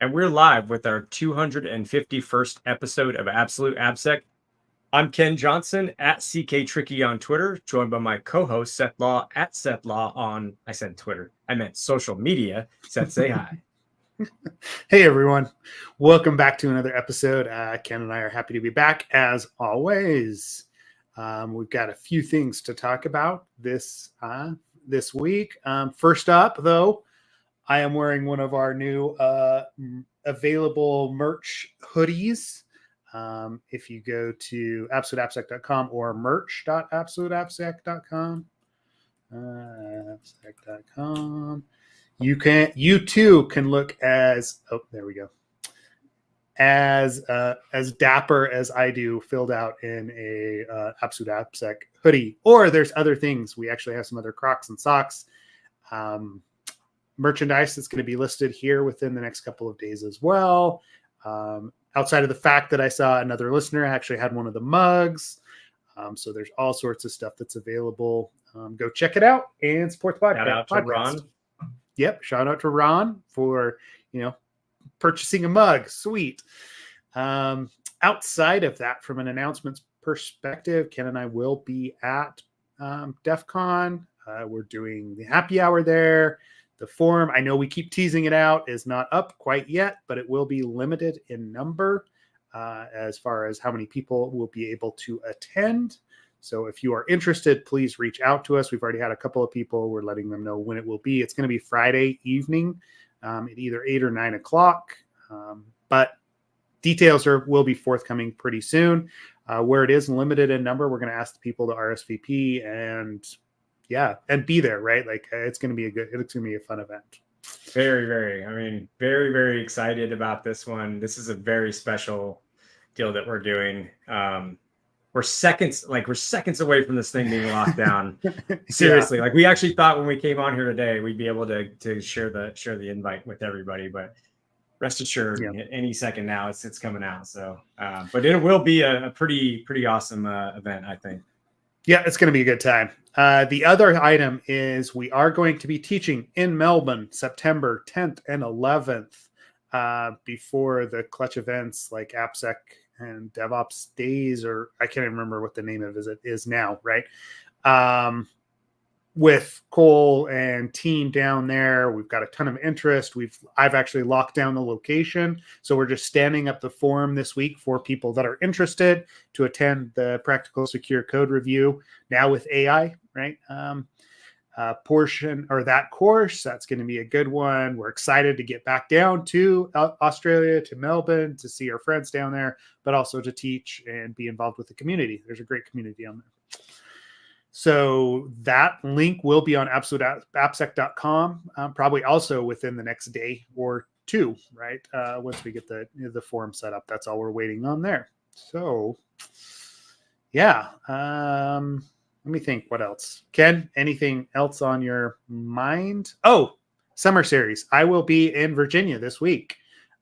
and we're live with our 251st episode of Absolute AppSec. I'm Ken Johnson at CK Tricky on Twitter, joined by my co-host Seth Law at Seth Law on, I said Twitter, I meant social media. Seth, say hi. Hey everyone, welcome back to another episode. Ken and I are happy to be back as always. We've got a few things to talk about this week. First up, though, I am wearing one of our new available merch hoodies. If you go to absoluteappsec.com or merch.absoluteappsec.com, appsec.com, you too can look as as dapper as I do, filled out in a Absolute AppSec hoodie. Or there's other things. We actually have some other Crocs and socks. Merchandise that's going to be listed here within the next couple of days as well. Outside of the fact that I saw another listener actually had one of the mugs. So there's all sorts of stuff that's available. Go check it out and support the podcast. Shout out to Ron. Yep. Shout out to Ron for, purchasing a mug. Sweet. Outside of that, from an announcements perspective, Ken and I will be at DEF CON. We're doing the happy hour there. The forum, I know we keep teasing it out, is not up quite yet, but it will be limited in number as far as how many people will be able to attend. So if you are interested, please reach out to us. We've already had a couple of people. We're letting them know when it will be. It's going to be Friday evening at either 8 or 9 o'clock. But details will be forthcoming pretty soon. Where it is limited in number, we're going to ask the people to RSVP and be there, right? Like it's going to be a fun event. Very, very, very excited about this one. This is a very special deal that we're doing. We're seconds away from this thing being locked down. Seriously, like we actually thought when we came on here today, we'd be able to share the invite with everybody, but rest assured, any second now it's coming out. So, but it will be a pretty awesome event, I think. Yeah, it's going to be a good time. The other item is we are going to be teaching in Melbourne, September 10th and 11th, before the clutch events like AppSec and DevOps Days, or I can't even remember what the name of it is now, right? With Cole and team down there, we've got a ton of interest. I've actually locked down the location, so we're just standing up the forum this week for people that are interested to attend the Practical Secure Code Review now with AI, right? Portion or that course. That's going to be a good one. We're excited to get back down to Australia, to Melbourne, to see our friends down there, but also to teach and be involved with the community. There's a great community on there. So that link will be on absoluteappsec.com, probably also within the next day or two, right? Once we get the forum set up, that's all we're waiting on there. So, let me think. What else? Ken, anything else on your mind? Oh, summer series. I will be in Virginia this week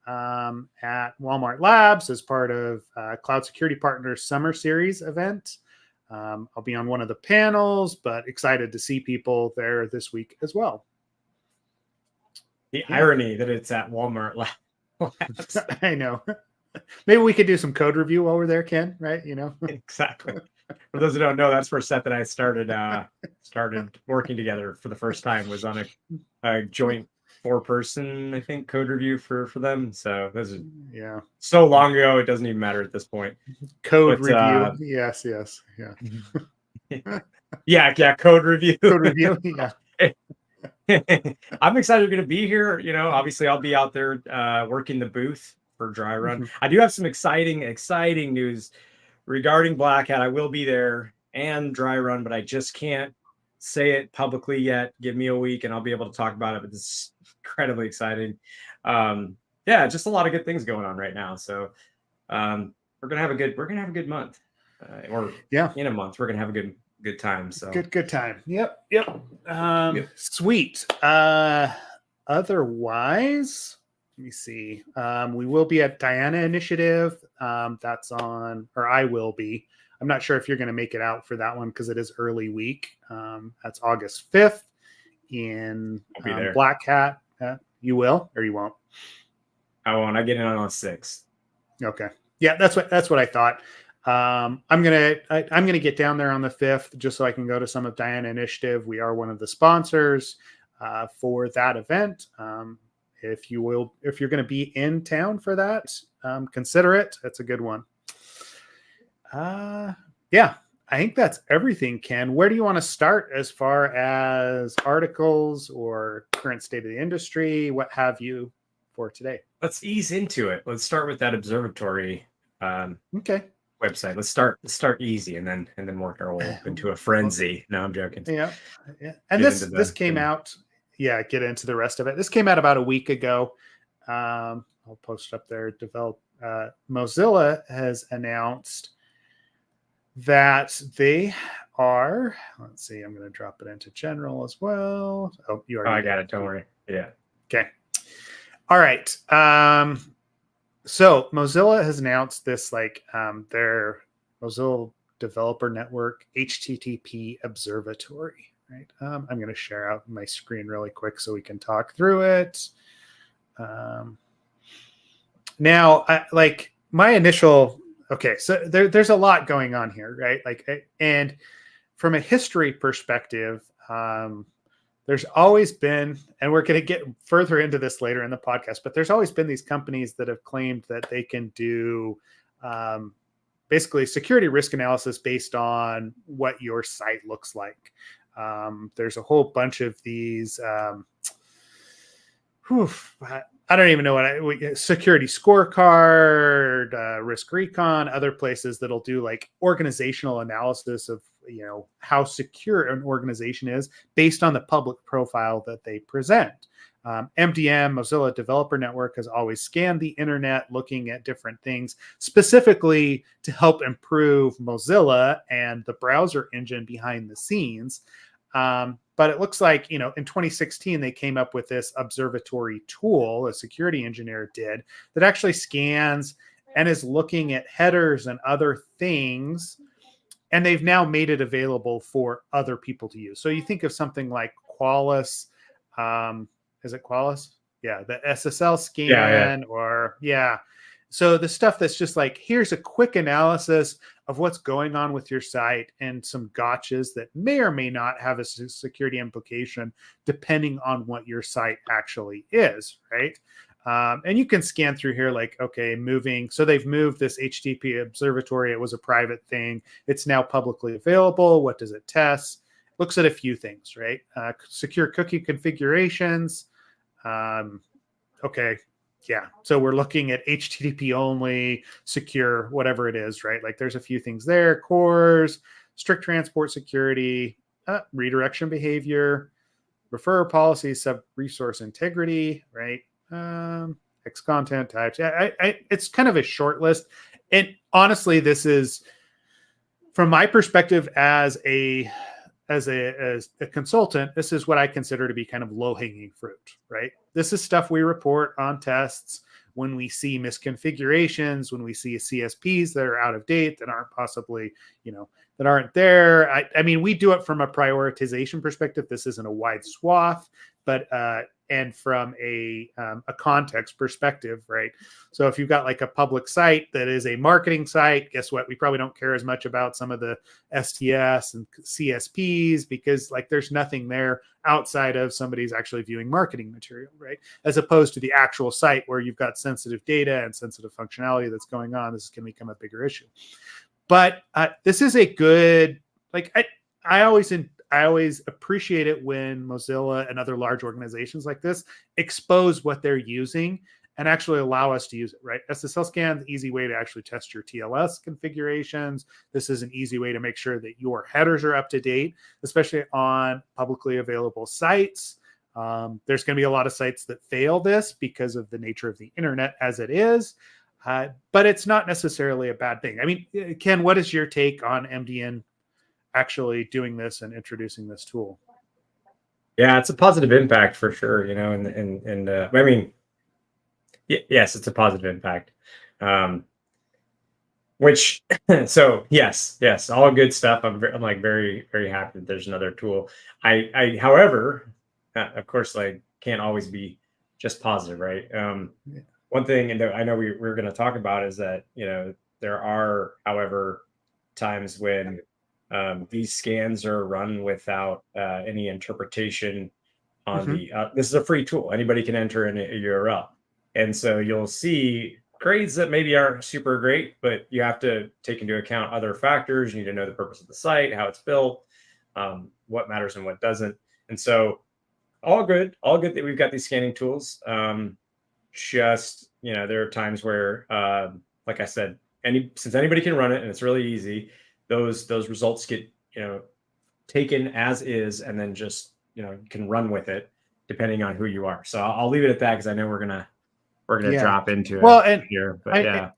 at Walmart Labs as part of Cloud Security Partners Summer Series event. I'll be on one of the panels, but excited to see people there this week as well. The irony that it's at Walmart Labs. I know. Maybe we could do some code review while we're there, Ken, right? Exactly. For those who don't know, that's where Seth and I started working together for the first time, was on a joint 4-person, I think, code review for them. So this is so long ago, it doesn't even matter at this point. Code review. Yes. Yeah. Code review. Code review. Yeah. I'm excited you're going to be here. Obviously I'll be out there working the booth for Dry Run. I do have some exciting news regarding Black Hat. I will be there and Dry Run, but I just can't say it publicly yet. Give me a week and I'll be able to talk about it. But this is incredibly exciting. Just a lot of good things going on right now. So we're gonna have a good month. In a month we're gonna have a good time. So good time. Yep. Sweet. Otherwise, let me see. We will be at Diana Initiative. That's on, or I will be. I'm not sure if you're going to make it out for that one because it is early week. That's August 5th in Black Hat. You will or you won't? I won't. I get in on 6th. Okay. Yeah, that's what I thought. I'm gonna get down there on the 5th just so I can go to some of Diana Initiative. We are one of the sponsors for that event. If you're going to be in town for that, consider it. That's a good one. Yeah, I think that's everything, Ken. Where do you want to start as far as articles or current state of the industry? What have you for today? Let's ease into it. Let's start with that Observatory Okay. website. Let's start easy and then work our way up into a frenzy. No, I'm joking. Yeah. And this came out. Yeah, get into the rest of it. This came out about a week ago. I'll post up there. Mozilla has announced that they are. Let's see. I'm going to drop it into general as well. Oh, you already. I got it. Don't worry. Yeah. Okay. All right. So Mozilla has announced this, like their Mozilla Developer Network HTTP Observatory. Right. I'm going to share out my screen really quick so we can talk through it. Now, my initial. Okay, so there's a lot going on here, right? And from a history perspective, there's always been, and we're going to get further into this later in the podcast, but there's always been these companies that have claimed that they can do basically security risk analysis based on what your site looks like. There's a whole bunch of these. I don't even know security scorecard, risk recon, other places that'll do like organizational analysis of, how secure an organization is based on the public profile that they present. MDM, Mozilla Developer Network, has always scanned the internet looking at different things specifically to help improve Mozilla and the browser engine behind the scenes. But it looks like, in 2016, they came up with this Observatory tool, a security engineer did, that actually scans and is looking at headers and other things. And they've now made it available for other people to use. So you think of something like Qualys. Is it Qualys? Yeah, the SSL scan So the stuff that's just like, here's a quick analysis of what's going on with your site and some gotchas that may or may not have a security implication depending on what your site actually is, right? And you can scan through here like, okay, so they've moved this HTTP Observatory. It was a private thing. It's now publicly available. What does it test? Looks at a few things, right? Secure cookie configurations. Okay. Yeah. So we're looking at HTTP only, secure, whatever it is, right? Like there's a few things there. Cores, strict transport security, redirection behavior, referrer policy, sub-resource integrity, right? X content types. It's kind of a short list. And honestly, this is, from my perspective as a consultant, this is what I consider to be kind of low-hanging fruit, right? This is stuff we report on tests when we see misconfigurations, when we see CSPs that are out of date, that aren't possibly, that aren't there. I mean, we do it from a prioritization perspective. This isn't a wide swath, but and from a context perspective, right? So if you've got like a public site that is a marketing site, guess what? We probably don't care as much about some of the STS and CSPs because like there's nothing there outside of somebody's actually viewing marketing material, right? As opposed to the actual site where you've got sensitive data and sensitive functionality that's going on. This can become a bigger issue. But this is a good, like I always appreciate it when Mozilla and other large organizations like this expose what they're using and actually allow us to use it, right? SSL scan is an easy way to actually test your TLS configurations. This is an easy way to make sure that your headers are up to date, especially on publicly available sites. There's going to be a lot of sites that fail this because of the nature of the internet as it is. But it's not necessarily a bad thing. I mean, Ken, what is your take on MDN actually doing this and introducing this tool? Yeah, it's a positive impact for sure, and I mean, yes, it's a positive impact. Which, so yes, all good stuff. I'm like very, very happy that there's another tool. However, of course, like can't always be just positive, right? one thing, and I know we're going to talk about is that, there are, however, times when these scans are run without any interpretation on Mhm. the, this is a free tool. Anybody can enter in a URL. And so you'll see grades that maybe aren't super great, but you have to take into account other factors. You need to know the purpose of the site, how it's built, what matters and what doesn't. And so all good that we've got these scanning tools. Just, there are times where, like I said, since anybody can run it and it's really easy, those results get, taken as is, and then just, you can run with it depending on who you are. So I'll leave it at that because I know we're gonna Yeah. drop into Well, it and here. But I yeah,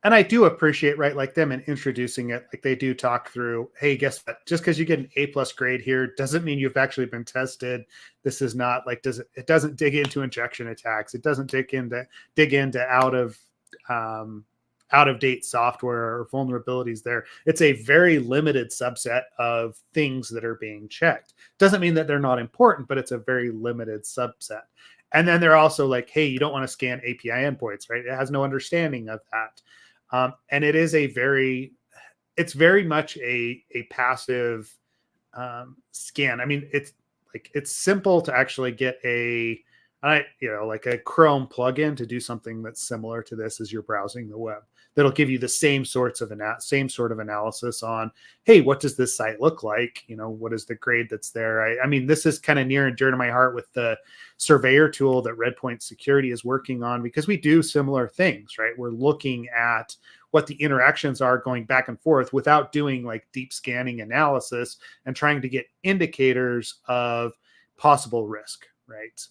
and I do appreciate, right, like them in introducing it, like they do talk through, hey, guess what? Just because you get an A+ grade here doesn't mean you've actually been tested. This is not like it doesn't dig into injection attacks. It doesn't dig into out of date software or vulnerabilities there. It's a very limited subset of things that are being checked. Doesn't mean that they're not important, but it's a very limited subset. And then they're also like, hey, you don't want to scan API endpoints, right? It has no understanding of that. And it is it's very much a passive scan. I mean, it's simple to actually get like a Chrome plugin to do something that's similar to this as you're browsing the web. That'll give you the same sort of analysis on, hey, what does this site look like? What is the grade that's there? I mean, this is kind of near and dear to my heart with the Surveyor tool that Redpoint Security is working on, because we do similar things, right? We're looking at what the interactions are going back and forth without doing like deep scanning analysis and trying to get indicators of possible risk, right?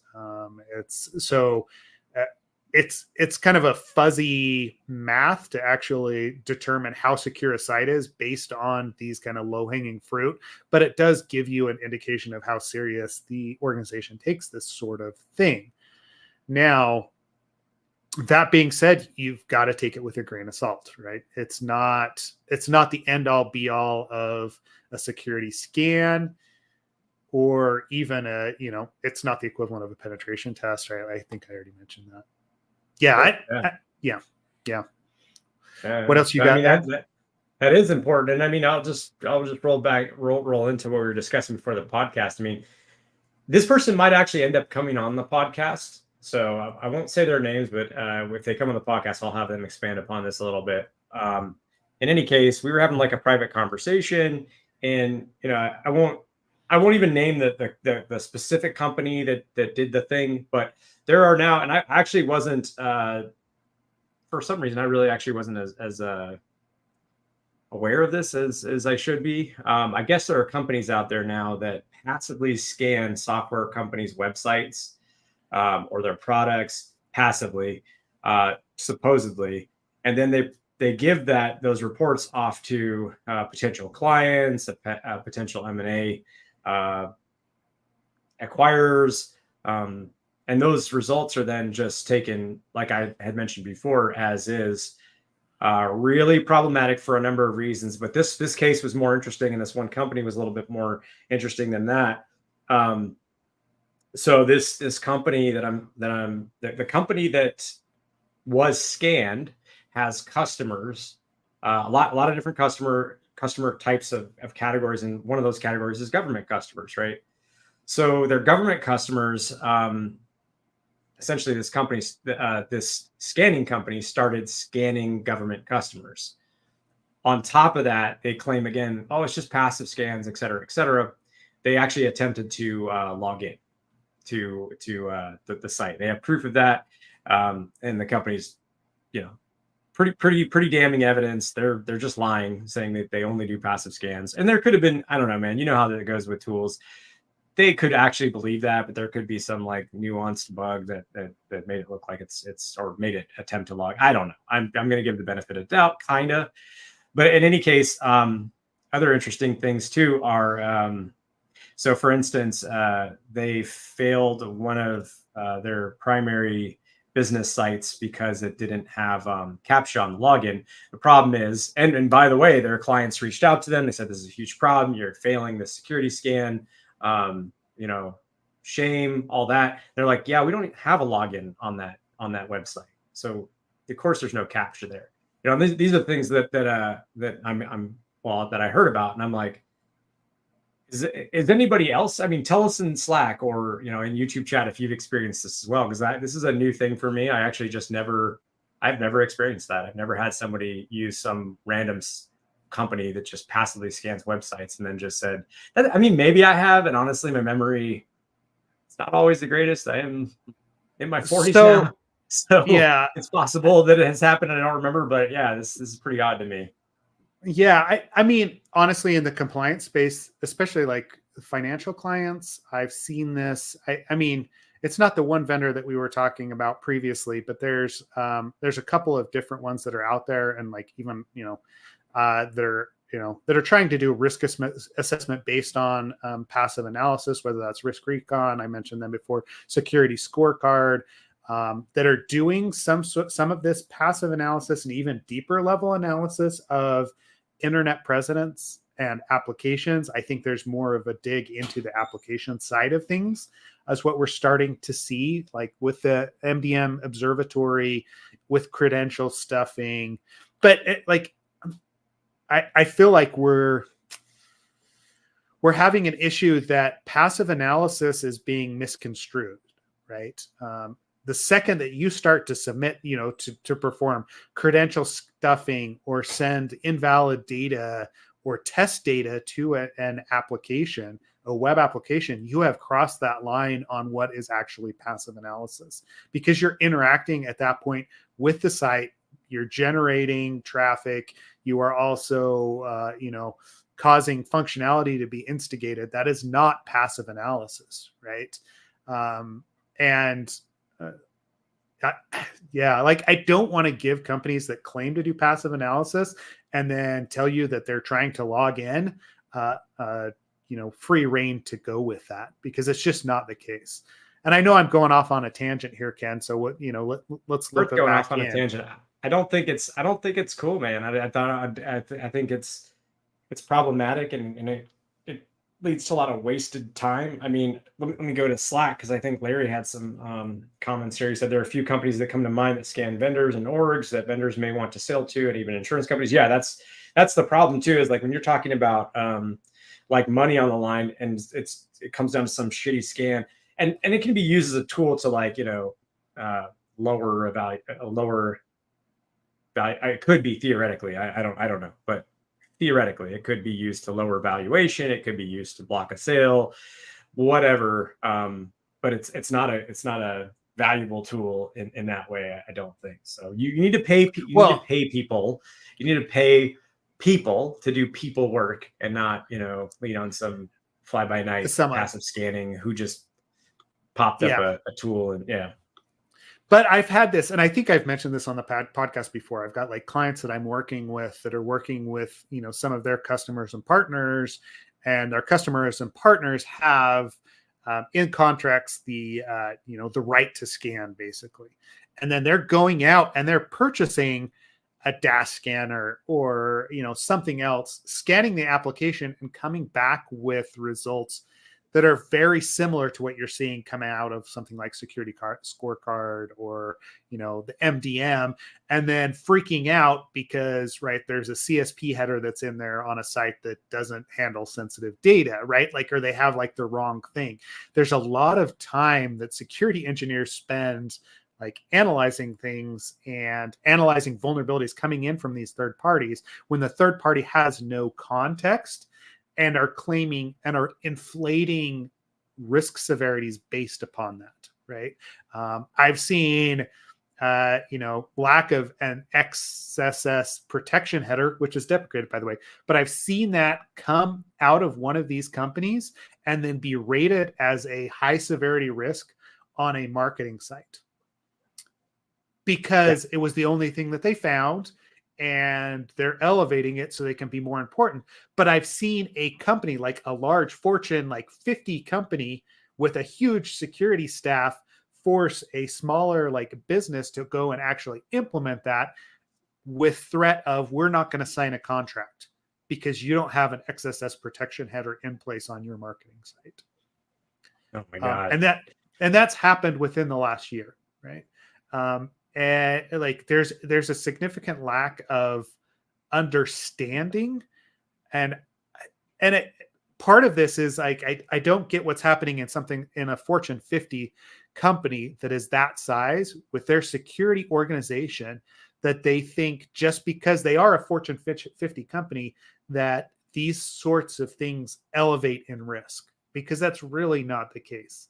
It's kind of a fuzzy math to actually determine how secure a site is based on these kind of low-hanging fruit, but it does give you an indication of how serious the organization takes this sort of thing. Now, that being said, you've got to take it with a grain of salt, right? It's not the end all be all of a security scan, or even it's not the equivalent of a penetration test, right? I think I already mentioned that. Yeah, sure. yeah. What Yeah. else you I got, mean, Ed? that is important. And I mean, I'll just roll into what we were discussing before the podcast. I mean, this person might actually end up coming on the podcast. So I won't say their names, but if they come on the podcast, I'll have them expand upon this a little bit. In any case, we were having like a private conversation, and I won't even name the specific company that did the thing, but there are now, and I actually wasn't for some reason, I really actually wasn't as aware of this as I should be. I guess there are companies out there now that passively scan software companies' websites or their products passively, supposedly, and then they give those reports off to potential clients, potential M&A acquirers, and those results are then just taken, like I had mentioned before, as is. Really problematic for a number of reasons, but this case was more interesting, and this one company was a little bit more interesting than that. So this company the company that was scanned has customers, a lot of different customer types of categories, and one of those categories is government customers, right? So their government customers, essentially this scanning company started scanning government customers. On top of that, they claim again, oh, it's just passive scans, et cetera, et cetera. They actually attempted to log in to the site. They have proof of that, and the company's, pretty damning evidence. They're just lying, saying that they only do passive scans. And there could have been, I don't know, man. You know how that goes with tools. They could actually believe that, but there could be some like nuanced bug that made it look like it's or made it attempt to log. I don't know. I'm going to give the benefit of doubt, kind of. But in any case, other interesting things too are, so for instance, they failed one of their primary business sites because it didn't have CAPTCHA on the login. The problem is, and by the way, their clients reached out to them. They said, this is a huge problem. You're failing the security scan. Um, shame, all that. They're like, yeah, we don't have a login on that website. So of course there's no capture there. You know, these are things that that I heard about, and I'm like, is anybody else? I mean, tell us in Slack or, you know, in YouTube chat if you've experienced this as well, because this is a new thing for me. I actually I've never experienced that. I've never had somebody use some random company that just passively scans websites and then just said, I mean, maybe I have, and honestly, my memory, it's not always the greatest. I am in my 40s now, so yeah, it's possible that it has happened and I don't remember. But yeah, this is pretty odd to me. yeah. I mean, honestly, in the compliance space, especially like financial clients, I've seen this. I mean, it's not the one vendor that we were talking about previously, but there's a couple of different ones that are out there, and like even that are trying to do risk assessment based on passive analysis, whether that's Risk Recon, I mentioned them before, Security Scorecard, that are doing some of this passive analysis and even deeper level analysis of internet presence and applications. I think there's more of a dig into the application side of things as what we're starting to see, like with the MDM Observatory, with credential stuffing. But I feel like we're having an issue that passive analysis is being misconstrued, right? The second that you start to submit, to perform credential stuffing or send invalid data or test data to an application, a web application, you have crossed that line on what is actually passive analysis, because you're interacting at that point with the site, you're generating traffic, you are also, causing functionality to be instigated. That is not passive analysis, right? I don't want to give companies that claim to do passive analysis and then tell you that they're trying to log in, free reign to go with that, because it's just not the case. And I know I'm going off on a tangent here, Ken. So let's look going back off on a tangent. I don't think it's cool, man. I think it's problematic, and it leads to a lot of wasted time. I mean, let me go to Slack, because I think Larry had some comments here. He said there are a few companies that come to mind that scan vendors and orgs that vendors may want to sell to, and even insurance companies. Yeah, that's the problem too, is like when you're talking about like money on the line, and it comes down to some shitty scan, and it can be used as a tool to, like, lower value. It could be theoretically. I don't know, but theoretically it could be used to lower valuation. It could be used to block a sale, whatever. But it's not a valuable tool in that way. I don't think so. You need to pay. You need to pay people. You need to pay people to do people work, and not lean on some fly by night passive scanning who just popped up a tool. And But I've had this, and I think I've mentioned this on the podcast before. I've got like clients that I'm working with that are working with, some of their customers and partners, and our customers and partners have in contracts the right to scan, basically. And then they're going out and they're purchasing a DAS scanner or, something else, scanning the application and coming back with results that are very similar to what you're seeing coming out of something like Security Scorecard or, the MDM, and then freaking out because, right, there's a CSP header that's in there on a site that doesn't handle sensitive data, right? Like, or they have like the wrong thing. There's a lot of time that security engineers spend like analyzing things and analyzing vulnerabilities coming in from these third parties when the third party has no context, and are claiming and are inflating risk severities based upon that, right? I've seen, lack of an XSS protection header, which is deprecated, by the way, but I've seen that come out of one of these companies and then be rated as a high severity risk on a marketing site because it was the only thing that they found, and they're elevating it so they can be more important. But I've seen a company, like a large Fortune, like 50 company with a huge security staff, force a smaller like business to go and actually implement that with threat of, we're not going to sign a contract because you don't have an XSS protection header in place on your marketing site. Oh my God. And that's happened within the last year, right? and like there's a significant lack of understanding, and part of this is like I don't get what's happening in a Fortune 50 company that is that size with their security organization, that they think just because they are a Fortune 50 company that these sorts of things elevate in risk, because that's really not the case.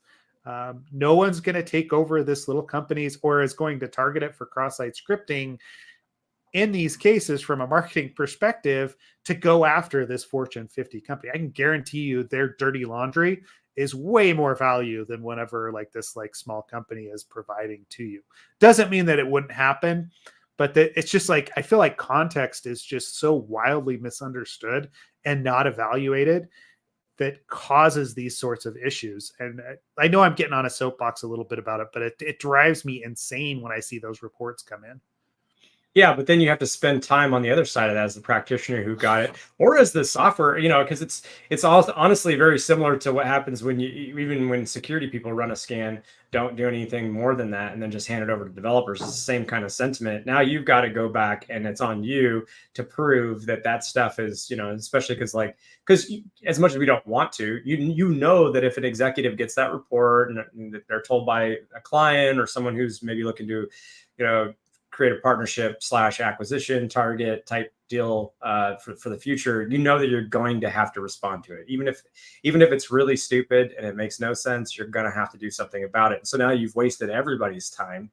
No one's going to take over this little companies or is going to target it for cross-site scripting in these cases from a marketing perspective to go after this Fortune 50 company. I can guarantee you their dirty laundry is way more value than whatever like this like small company is providing to you. Doesn't mean that it wouldn't happen, but it's just like I feel like context is just so wildly misunderstood and not evaluated that causes these sorts of issues. And I know I'm getting on a soapbox a little bit about it, but it drives me insane when I see those reports come in. Yeah, but then you have to spend time on the other side of that as the practitioner who got it, or as the software, because it's all honestly very similar to what happens when even when security people run a scan, don't do anything more than that, and then just hand it over to developers. It's the same kind of sentiment. Now you've got to go back, and it's on you to prove that stuff is, especially because as much as we don't want to, you know that if an executive gets that report and they're told by a client or someone who's maybe looking to, create a partnership / acquisition target type deal for the future, that you're going to have to respond to it. Even if it's really stupid and it makes no sense, you're going to have to do something about it. So now you've wasted everybody's time.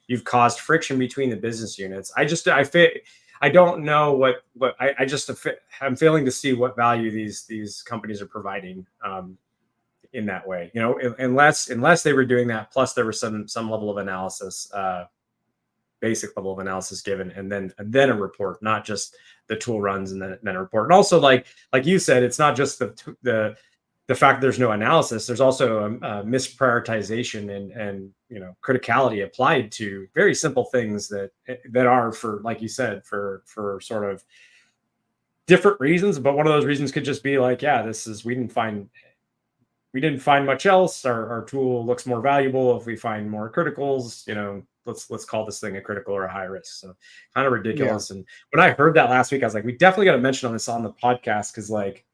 You've caused friction between the business units. I don't know I'm failing to see what value these companies are providing in that way, unless they were doing that. Plus there was some level of analysis, basic level of analysis given, and then a report, not just the tool runs and then a report. And also, like you said, it's not just the fact there's no analysis. There's also a misprioritization and criticality applied to very simple things that are, for, like you said, for sort of different reasons. But one of those reasons could just be like, yeah, we didn't find much else. Our tool looks more valuable if we find more criticals. Let's call this thing a critical or a high risk. So kind of ridiculous. Yeah. And when I heard that last week, I was like, we definitely got to mention this on the podcast, because like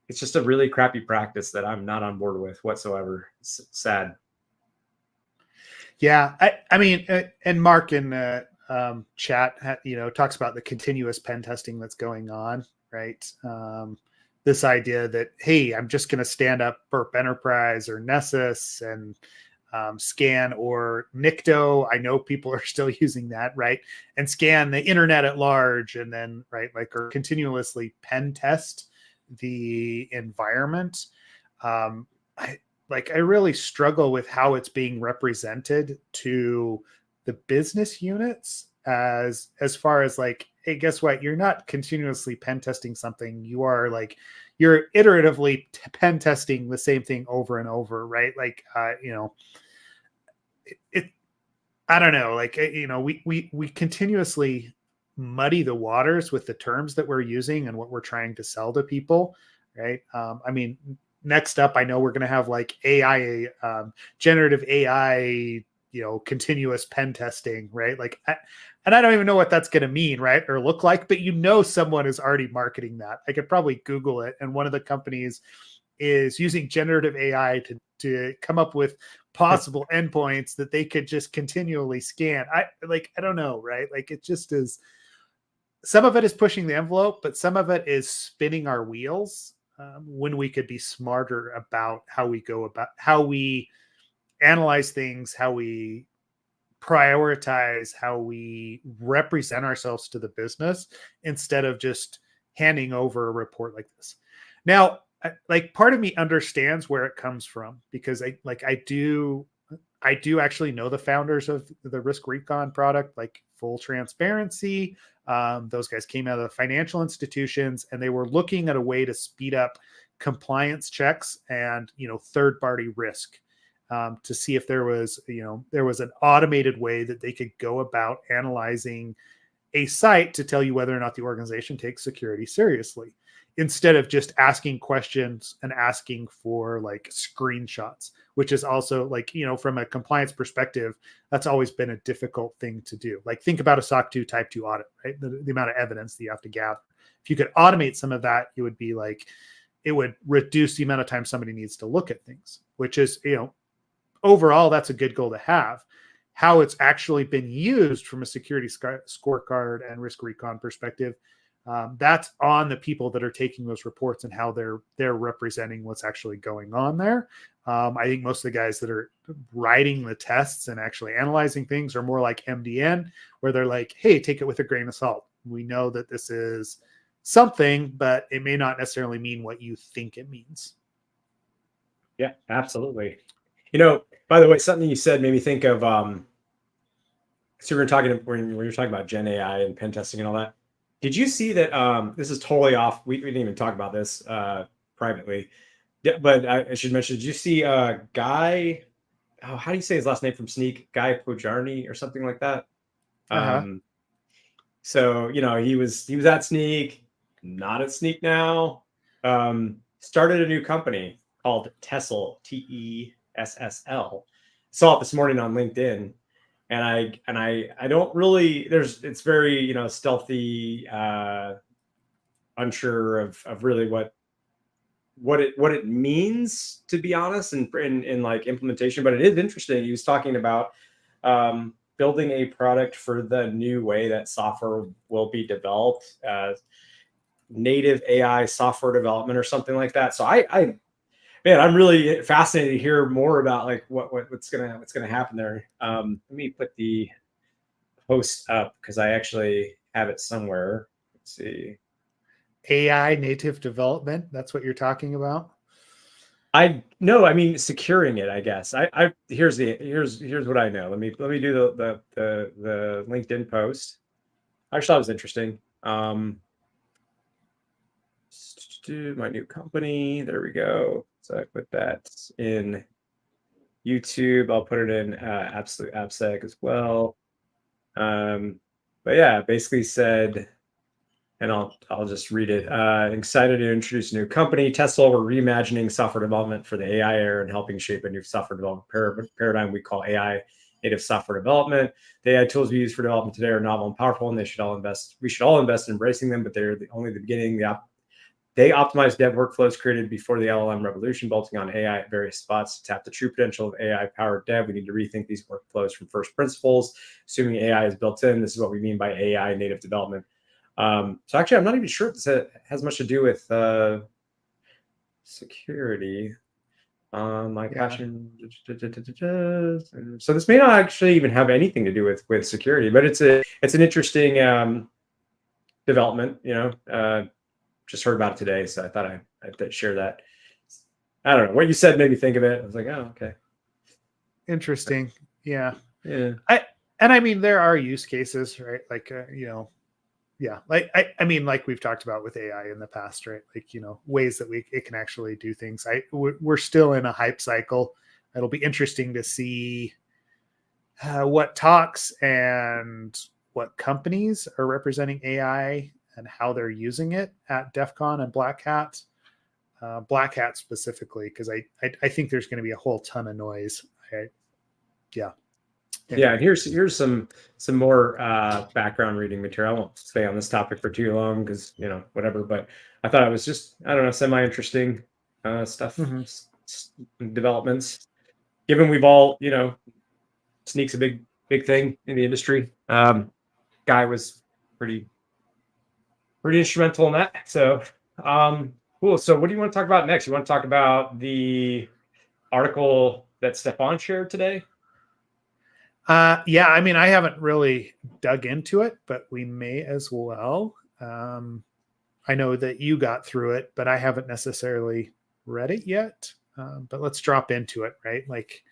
it's just a really crappy practice that I'm not on board with whatsoever. It's sad. Yeah, I mean, and Mark in chat, talks about the continuous pen testing that's going on, right? This idea that, hey, I'm just going to stand up Burp Enterprise or Nessus and scan, or Nikto. I know people are still using that, right? And scan the internet at large, and then, right, or continuously pen test the environment. I really struggle with how it's being represented to the business units as far as like, hey, guess what? You're not continuously pen testing something. You're iteratively pen testing the same thing over and over, right? I don't know, we continuously muddy the waters with the terms that we're using and what we're trying to sell to people, right? I mean, next up, I know we're going to have like AI, generative AI, continuous pen testing, right? And I don't even know what that's going to mean, right? Or look like, but someone is already marketing that. I could probably Google it. And one of the companies is using generative AI to come up with possible endpoints that they could just continually scan. I don't know, right? Like, it just is, some of it is pushing the envelope, but some of it is spinning our wheels, when we could be smarter about how we analyze things, how we prioritize, how we represent ourselves to the business, instead of just handing over a report like this. Now, part of me understands where it comes from, because I do actually know the founders of the Risk Recon product, like, full transparency. Those guys came out of the financial institutions, and they were looking at a way to speed up compliance checks and, third-party risk, to see if there was an automated way that they could go about analyzing a site to tell you whether or not the organization takes security seriously. instead of just asking questions and asking for like screenshots, which is also like, from a compliance perspective, that's always been a difficult thing to do. Like think about a SOC 2 type 2 audit, right? The amount of evidence that you have to gather. If you could automate some of that, it would be like, it would reduce the amount of time somebody needs to look at things, which is, overall, that's a good goal to have. How it's actually been used from a security scorecard and risk recon perspective, that's on the people that are taking those reports and how they're representing what's actually going on there. I think most of the guys that are writing the tests and actually analyzing things are more like MDN, where they're like, hey, take it with a grain of salt. We know that this is something, but it may not necessarily mean what you think it means. Yeah, absolutely. By the way, something you said made me think of, so we're talking when you're talking about Gen AI and pen testing and all that. Did you see that? This is totally off. We didn't even talk about this privately. Yeah, but I should mention, did you see Guy? Oh, how do you say his last name from Sneak? Guy Pojarny or something like that. So he was at Sneak, not at Sneak now. Started a new company called Tessel, TESSL. Saw it this morning on LinkedIn. And I don't really, it's very, stealthy, unsure of really what it means, to be honest, in like implementation, but it is interesting. He was talking about building a product for the new way that software will be developed, native AI software development or something like that. So man, I'm really fascinated to hear more about like what's gonna happen there. Let me put the post up because I actually have it somewhere. Let's see. AI native development. That's what you're talking about. I mean securing it, I guess. Here's what I know. Let me do the LinkedIn post. I just thought it was interesting. My new company. There we go. So I put that in YouTube. I'll put it in Absolute AppSec as well. But yeah, basically said, and I'll just read it. Excited to introduce a new company. Tesla, we're reimagining software development for the AI era and helping shape a new software development paradigm we call AI native software development. The AI tools we use for development today are novel and powerful, and we should all invest in embracing them, but they're only the beginning. They optimize dev workflows created before the LLM revolution, bolting on AI at various spots. To tap the true potential of AI-powered dev, we need to rethink these workflows from first principles, assuming AI is built in. This is what we mean by AI native development. So actually, I'm not even sure if this has much to do with security. My passion. So this may not actually even have anything to do with security, but it's an interesting development. Just heard about it today, so I thought I'd share that. I don't know what you said made me think of it. I was like, oh, okay, interesting. Yeah. I mean, there are use cases, right? Like, yeah, like I mean, like we've talked about with AI in the past, right? Like, ways that it can actually do things. We're still in a hype cycle. It'll be interesting to see what talks and what companies are representing AI and how they're using it at DEF CON and Black Hat. Black Hat specifically, because I think there's going to be a whole ton of noise. Yeah. Yeah, and here's some more background reading material. I won't stay on this topic for too long because whatever. But I thought it was just semi-interesting stuff, developments. Given we've all Sneak's a big thing in the industry. Guy was pretty instrumental in that. So cool. So what do you want to talk about next? You want to talk about the article that Stefan shared today? Yeah, I mean, I haven't really dug into it, but we may as well. I know that you got through it, but I haven't necessarily read it yet. But let's drop into it, right? Like,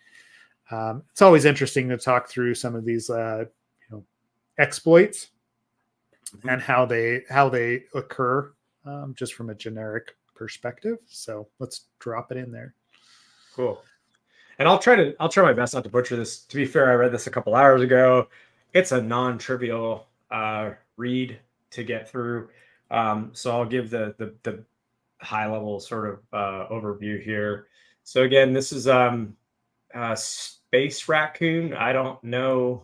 it's always interesting to talk through some of these, exploits and how they occur, just from a generic perspective. So let's drop it in there. Cool. And I'll try my best not to butcher this. To be fair, I read this a couple hours ago. It's a non-trivial read to get through. So I'll give the high level sort of overview here. So again, this is Space Raccoon. I don't know.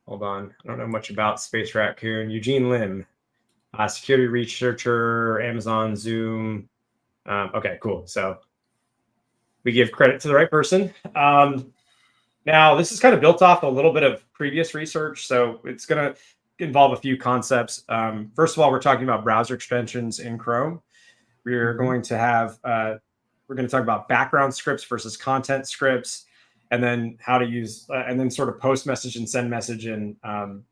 Hold on. I don't know much about Space Raccoon. Eugene Lim, security researcher, Amazon, Zoom. Okay, cool. So we give credit to the right person. Now, this is kind of built off a little bit of previous research, so it's going to involve a few concepts. First of all, we're talking about browser extensions in Chrome. We're going to have we're going to talk about background scripts versus content scripts, and then how to use and then sort of post message and send message and how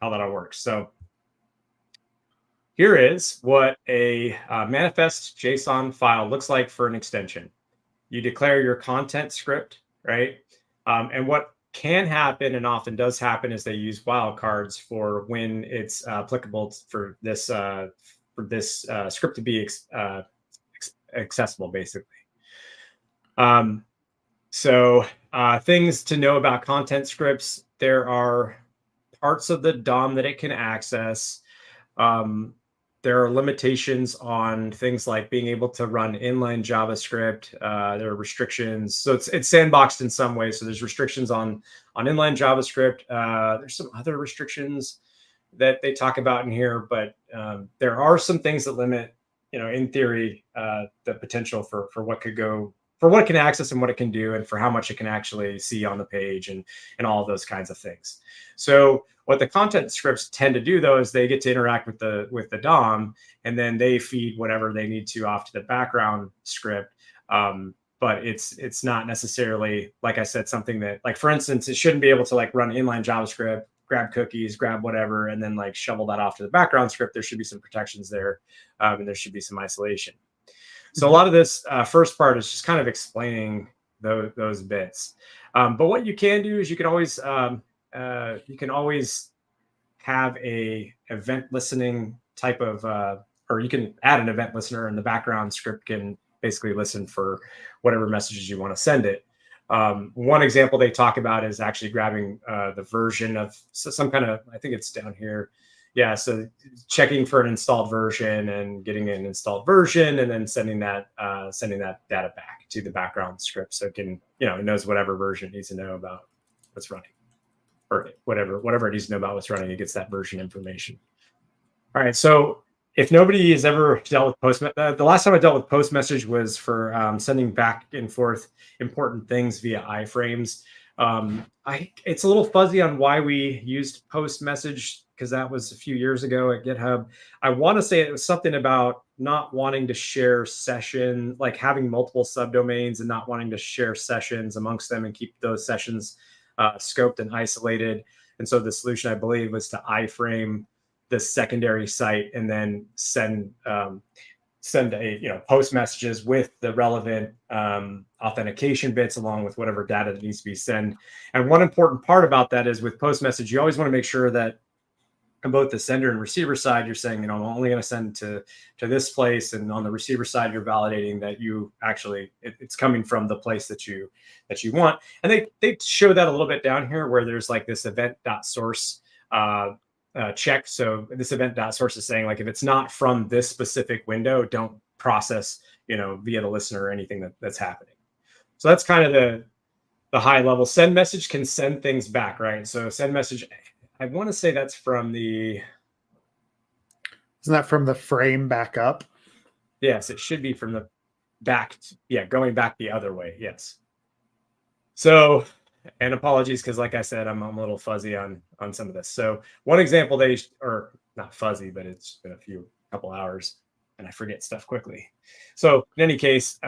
that all works. So here is what a manifest JSON file looks like for an extension. You declare your content script, right? And what can happen and often does happen is they use wildcards for when it's applicable for this script to be accessible, basically. So things to know about content scripts: there are parts of the DOM that it can access. There are limitations on things like being able to run inline JavaScript. There are restrictions. So it's sandboxed in some ways. So there's restrictions on inline JavaScript. There's some other restrictions that they talk about in here, but there are some things that limit, in theory, the potential for what could go, for what it can access and what it can do, and for how much it can actually see on the page and all of those kinds of things. So what the content scripts tend to do, though, is they get to interact with the DOM, and then they feed whatever they need to off to the background script. But it's not necessarily, like I said, something that, like, for instance, it shouldn't be able to like run inline JavaScript, grab cookies, grab whatever, and then like shovel that off to the background script. There should be some protections there, and there should be some isolation. So a lot of this first part is just kind of explaining those bits. But what you can do is you can always have a event listening type of, or you can add an event listener, and the background script can basically listen for whatever messages you want to send it. One example they talk about is actually grabbing the version of some kind of, I think it's down here. Yeah, so checking for an installed version and getting an installed version, and then sending that data back to the background script, so it can, it knows whatever version it needs to know about what's running, or whatever it needs to know about what's running. It gets that version information. All right, so if nobody has ever dealt with post, the last time I dealt with post message was for sending back and forth important things via iframes. It's a little fuzzy on why we used post message, because that was a few years ago at GitHub. I want to say it was something about not wanting to share session, like having multiple subdomains and not wanting to share sessions amongst them and keep those sessions scoped and isolated. And so the solution, I believe, was to iframe the secondary site and then send post messages with the relevant authentication bits along with whatever data that needs to be sent. And one important part about that is with post message, you always want to make sure that on both the sender and receiver side, you're saying, I'm only going to send to this place, and on the receiver side, you're validating that you actually it's coming from the place that you want. And they show that a little bit down here, where there's like this event.source check. So this event.source is saying, like, if it's not from this specific window, don't process, via the listener or anything that's happening. So that's kind of the high level. Send message can send things back, right? So send message, I want to say that's from the... Isn't that from the frame back up? Yes, it should be from the back. Yeah, going back the other way. Yes. So, and apologies, because like I said, I'm a little fuzzy on some of this. So one example, or not fuzzy, but it's been a couple hours and I forget stuff quickly. So in any case,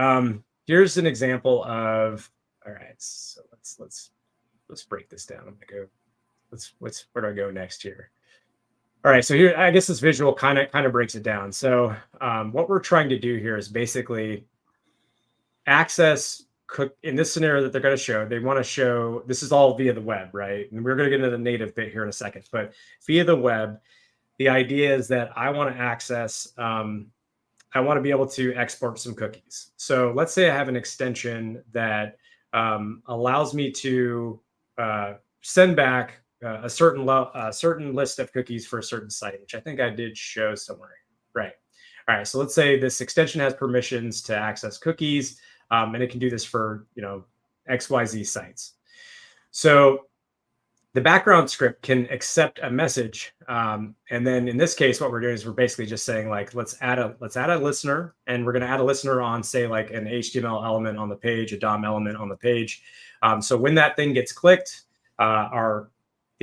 here's an example of, all right, so let's break this down. I'm gonna go, where do I go next here? All right, so here, I guess this visual kind of breaks it down. So what we're trying to do here is basically access in this scenario that they're going to show. They want to show, this is all via the web, right? And we're going to get into the native bit here in a second, but via the web, the idea is that I want to access, I want to be able to export some cookies. So let's say I have an extension that allows me to send back a certain list of cookies for a certain site, which I think I did show somewhere, right? All right, so let's say this extension has permissions to access cookies, and it can do this for, XYZ sites. So the background script can accept a message, and then in this case, what we're doing is we're basically just saying, like, let's add a listener, and we're going to add a listener on, say, like an HTML element on the page, a DOM element on the page. So when that thing gets clicked, the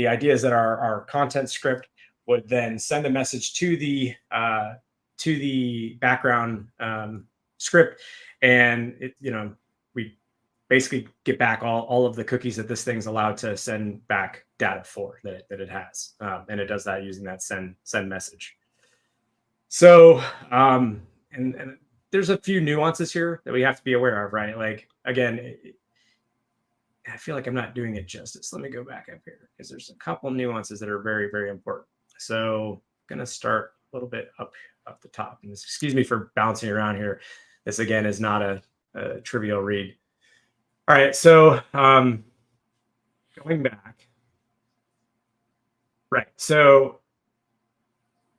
idea is that our content script would then send a message to the background script, and we basically get back all of the cookies that this thing's allowed to send back data for that it has, and it does that using that send message. So and there's a few nuances here that we have to be aware of, right? Like, again, I feel like I'm not doing it justice. Let me go back up here, because there's a couple nuances that are very, very important. So I'm going to start a little bit up the top. And excuse me for bouncing around here. This, again, is not a trivial read. All right, so going back. Right, so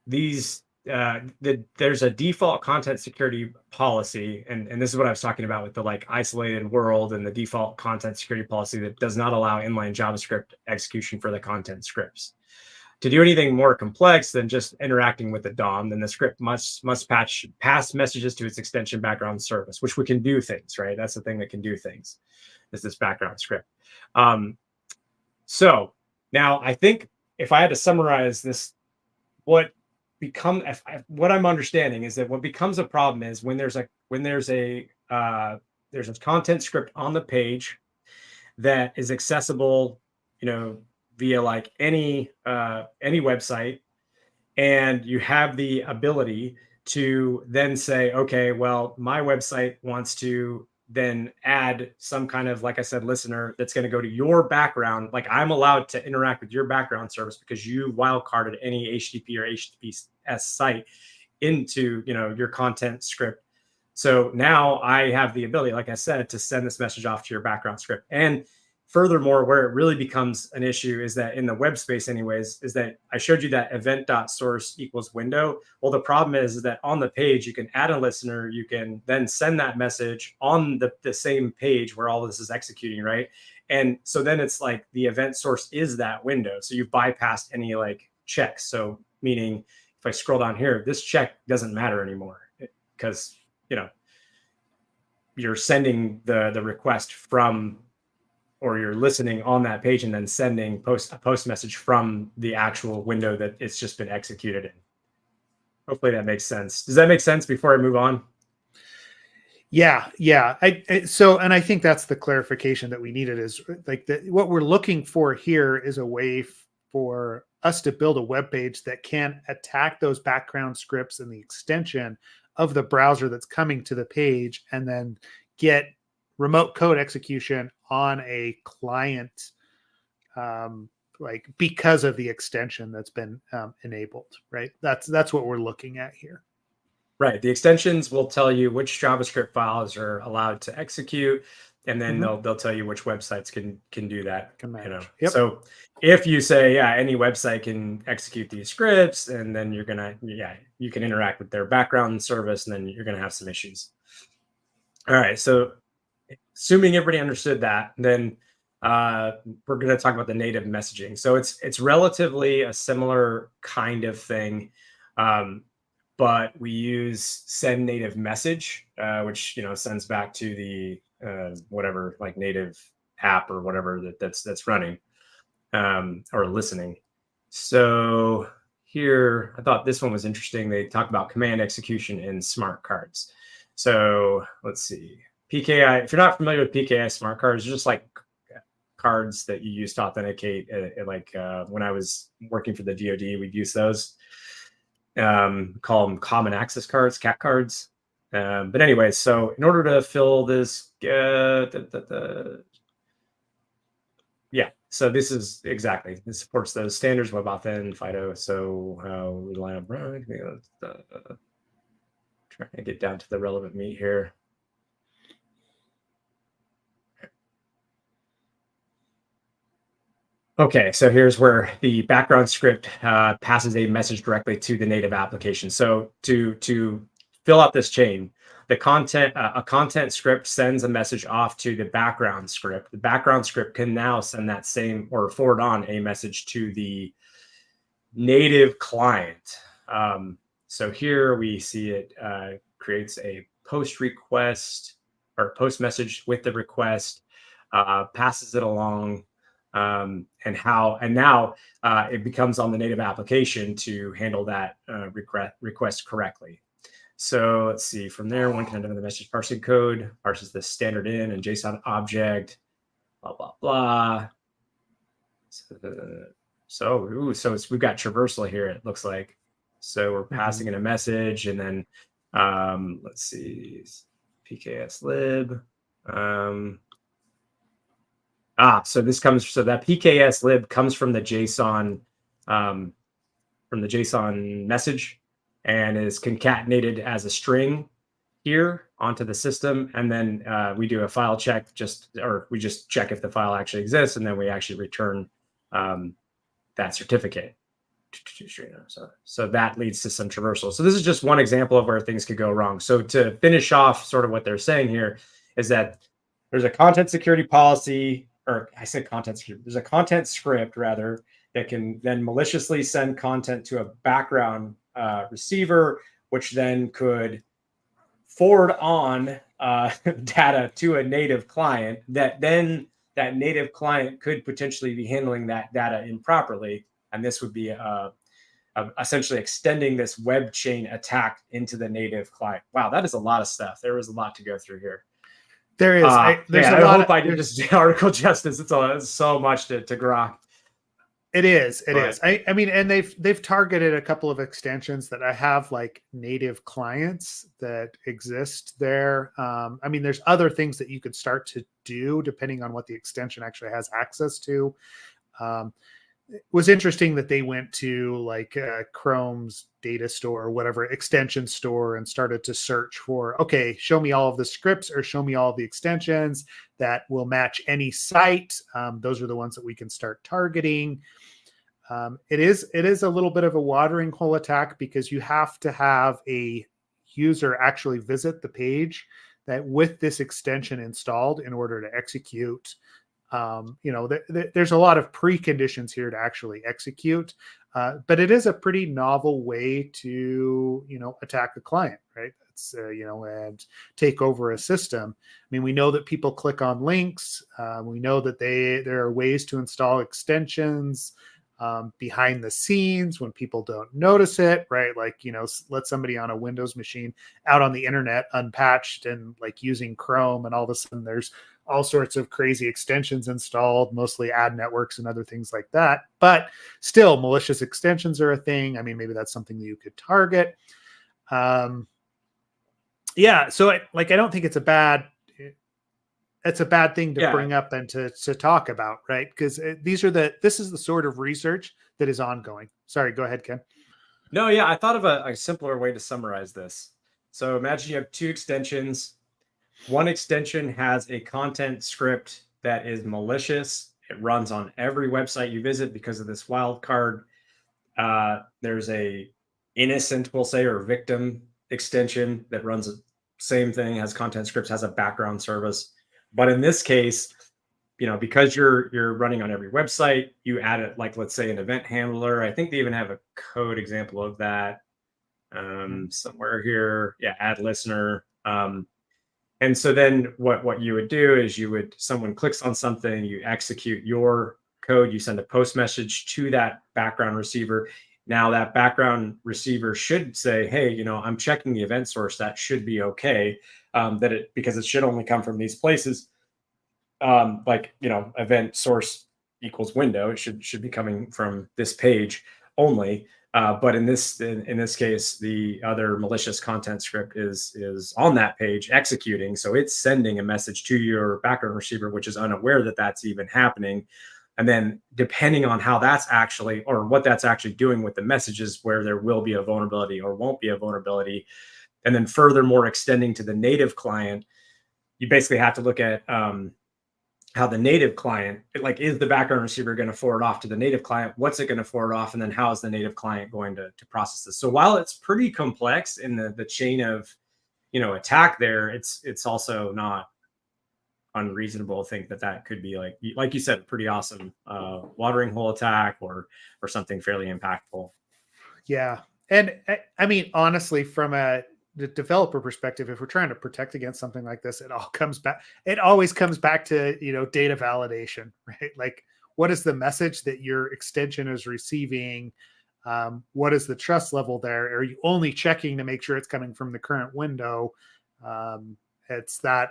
these there's a default content security policy, and this is what I was talking about with the like isolated world and the default content security policy that does not allow inline JavaScript execution for the content scripts. To do anything more complex than just interacting with the DOM, then the script must pass messages to its extension background service, which we can do things, right? That's the thing that can do things, is this background script. So now I think if I had to summarize this, what I'm understanding is that what becomes a problem is when there's a content script on the page that is accessible, via like any website, and you have the ability to then say, okay, well, my website wants to then add some kind of, like I said, listener that's going to go to your background. Like, I'm allowed to interact with your background service because you wildcarded any HTTP or HTTPS site into, your content script. So now I have the ability, like I said, to send this message off to your background script. And furthermore, where it really becomes an issue is that in the web space anyways, is that I showed you that event.source equals window. Well, the problem is that on the page, you can add a listener, you can then send that message on the same page where all this is executing, right? And so then it's like the event source is that window. So you've bypassed any like checks. So meaning if I scroll down here, this check doesn't matter anymore because, you're sending the request from, or you're listening on that page and then sending a post message from the actual window that it's just been executed in. Hopefully that makes sense. Does that make sense before I move on? Yeah. And I think that's the clarification that we needed, is like what we're looking for here is a way for us to build a web page that can attack those background scripts and the extension of the browser that's coming to the page, and then get remote code execution on a client, like because of the extension that's been enabled, right? That's what we're looking at here. Right. The extensions will tell you which JavaScript files are allowed to execute, and then they'll tell you which websites can do that. Yep. So if you say, any website can execute these scripts, and then you can interact with their background service, and then you're gonna have some issues. All right. So assuming everybody understood that, then we're going to talk about the native messaging. So it's relatively a similar kind of thing, but we use send native message, which sends back to the whatever, like, native app or whatever that's running or listening. So here, I thought this one was interesting. They talk about command execution in smart cards. So let's see. PKI, if you're not familiar with PKI smart cards, they're just like cards that you use to authenticate. When I was working for the DoD, we'd use those. Call them common access cards, CAC cards. But anyway, so in order to fill this, so this is exactly, this supports those standards, WebAuthn, FIDO. So we rely on trying to get down to the relevant meat here. Okay, so here's where the background script passes a message directly to the native application. So to fill out this chain. The content, a content script sends a message off to the background script. The background script can now send that same or forward on a message to the native client. So here we see it creates a post request or post message with the request, passes it along, and now it becomes on the native application to handle that request correctly. So let's see, from there, one can enter the message parsing code, parses the standard in and JSON object, blah, blah, blah. So we've got traversal here, it looks like. So we're passing in a message, and then let's see, PKS lib. So that PKS lib comes from the JSON message and is concatenated as a string here onto the system, and then we do a file check, we just check if the file actually exists, and then we actually return that certificate. So that leads to some traversal. So this is just one example of where things could go wrong. So to finish off sort of what they're saying here is that there's a content security policy, or I said content security, there's a content script rather that can then maliciously send content to a background receiver, which then could forward on data to a native client that then that native client could potentially be handling that data improperly. And this would be essentially extending this web chain attack into the native client. Wow, that is a lot of stuff. There was a lot to go through here. There is. I hope I did this article justice. It's so much to grok. It is. I mean, and they've targeted a couple of extensions that I have, like native clients that exist there. I mean, there's other things that you could start to do depending on what the extension actually has access to. It was interesting that they went to like Chrome's data store or whatever extension store and started to search for, okay, show me all of the scripts or show me all of the extensions that will match any site. Those are the ones that we can start targeting. It is a little bit of a watering hole attack because you have to have a user actually visit the page that with this extension installed in order to execute. There's a lot of preconditions here to actually execute, but it is a pretty novel way to, attack a client, right? It's, and take over a system. I mean, we know that people click on links. We know that there are ways to install extensions behind the scenes when people don't notice it, right? Like, let somebody on a Windows machine out on the internet unpatched and like using Chrome, and all of a sudden there's all sorts of crazy extensions installed, mostly ad networks and other things like that. But still, malicious extensions are a thing. I mean, maybe that's something that you could target. So I don't think it's a bad thing to bring up and to talk about, right? Because this is the sort of research that is ongoing. Sorry, go ahead, Ken. No, yeah, I thought of a simpler way to summarize this. So imagine you have two extensions. One extension has a content script that is malicious. It runs on every website you visit because of this wildcard. There's a innocent, we'll say, or victim extension that runs the same thing, has content scripts, has a background service. But in this case, because you're running on every website, you add it, like, let's say, an event handler. I think they even have a code example of that somewhere here. Yeah, add listener. And so then what you would do is someone clicks on something, you execute your code, you send a post message to that background receiver. Now that background receiver should say, hey, I'm checking the event source. That should be okay. Because it should only come from these places. Event source equals window. It should be coming from this page only. But in this case, the other malicious content script is on that page executing. So it's sending a message to your background receiver, which is unaware that that's even happening. And then depending on how that's actually, or what that's actually doing with the messages, where there will be a vulnerability or won't be a vulnerability. And then furthermore, extending to the native client, you basically have to look at how the native client, like, is the background receiver going to forward off to the native client? What's it going to forward off? And then how is the native client going to process this? So while it's pretty complex in the chain of, attack there, it's also not unreasonable to think that could be like you said, pretty awesome watering hole attack or something fairly impactful. Yeah. And I mean, honestly, from the developer perspective, if we're trying to protect against something like this, it always comes back to, data validation, right? Like, what is the message that your extension is receiving? What is the trust level there? Are you only checking to make sure it's coming from the current window? It's that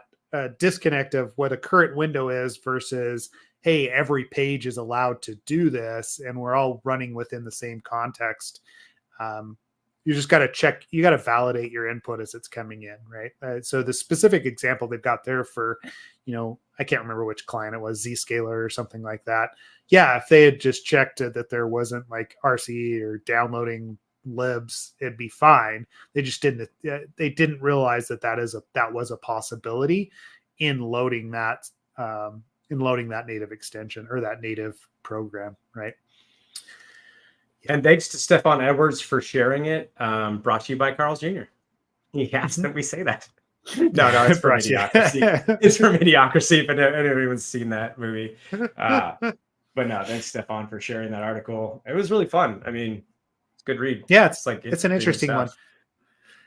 disconnect of what a current window is versus, hey, every page is allowed to do this and we're all running within the same context. You just got to check, you got to validate your input as it's coming in, right? So the specific example they've got there for, I can't remember which client it was, Zscaler or something like that. Yeah, if they had just checked that there wasn't like RC or downloading libs, it'd be fine. They just didn't realize that was a possibility in loading that native extension or that native program, right? Yeah. And thanks to Stefan Edwards for sharing it. Brought to you by Carl's Jr. He asked that we say that. No, it's for Idiocracy. It's for Idiocracy, but anyone's seen that movie. But no, thanks, Stefan, for sharing that article. It was really fun. I mean, it's a good read. Yeah, it's an interesting one.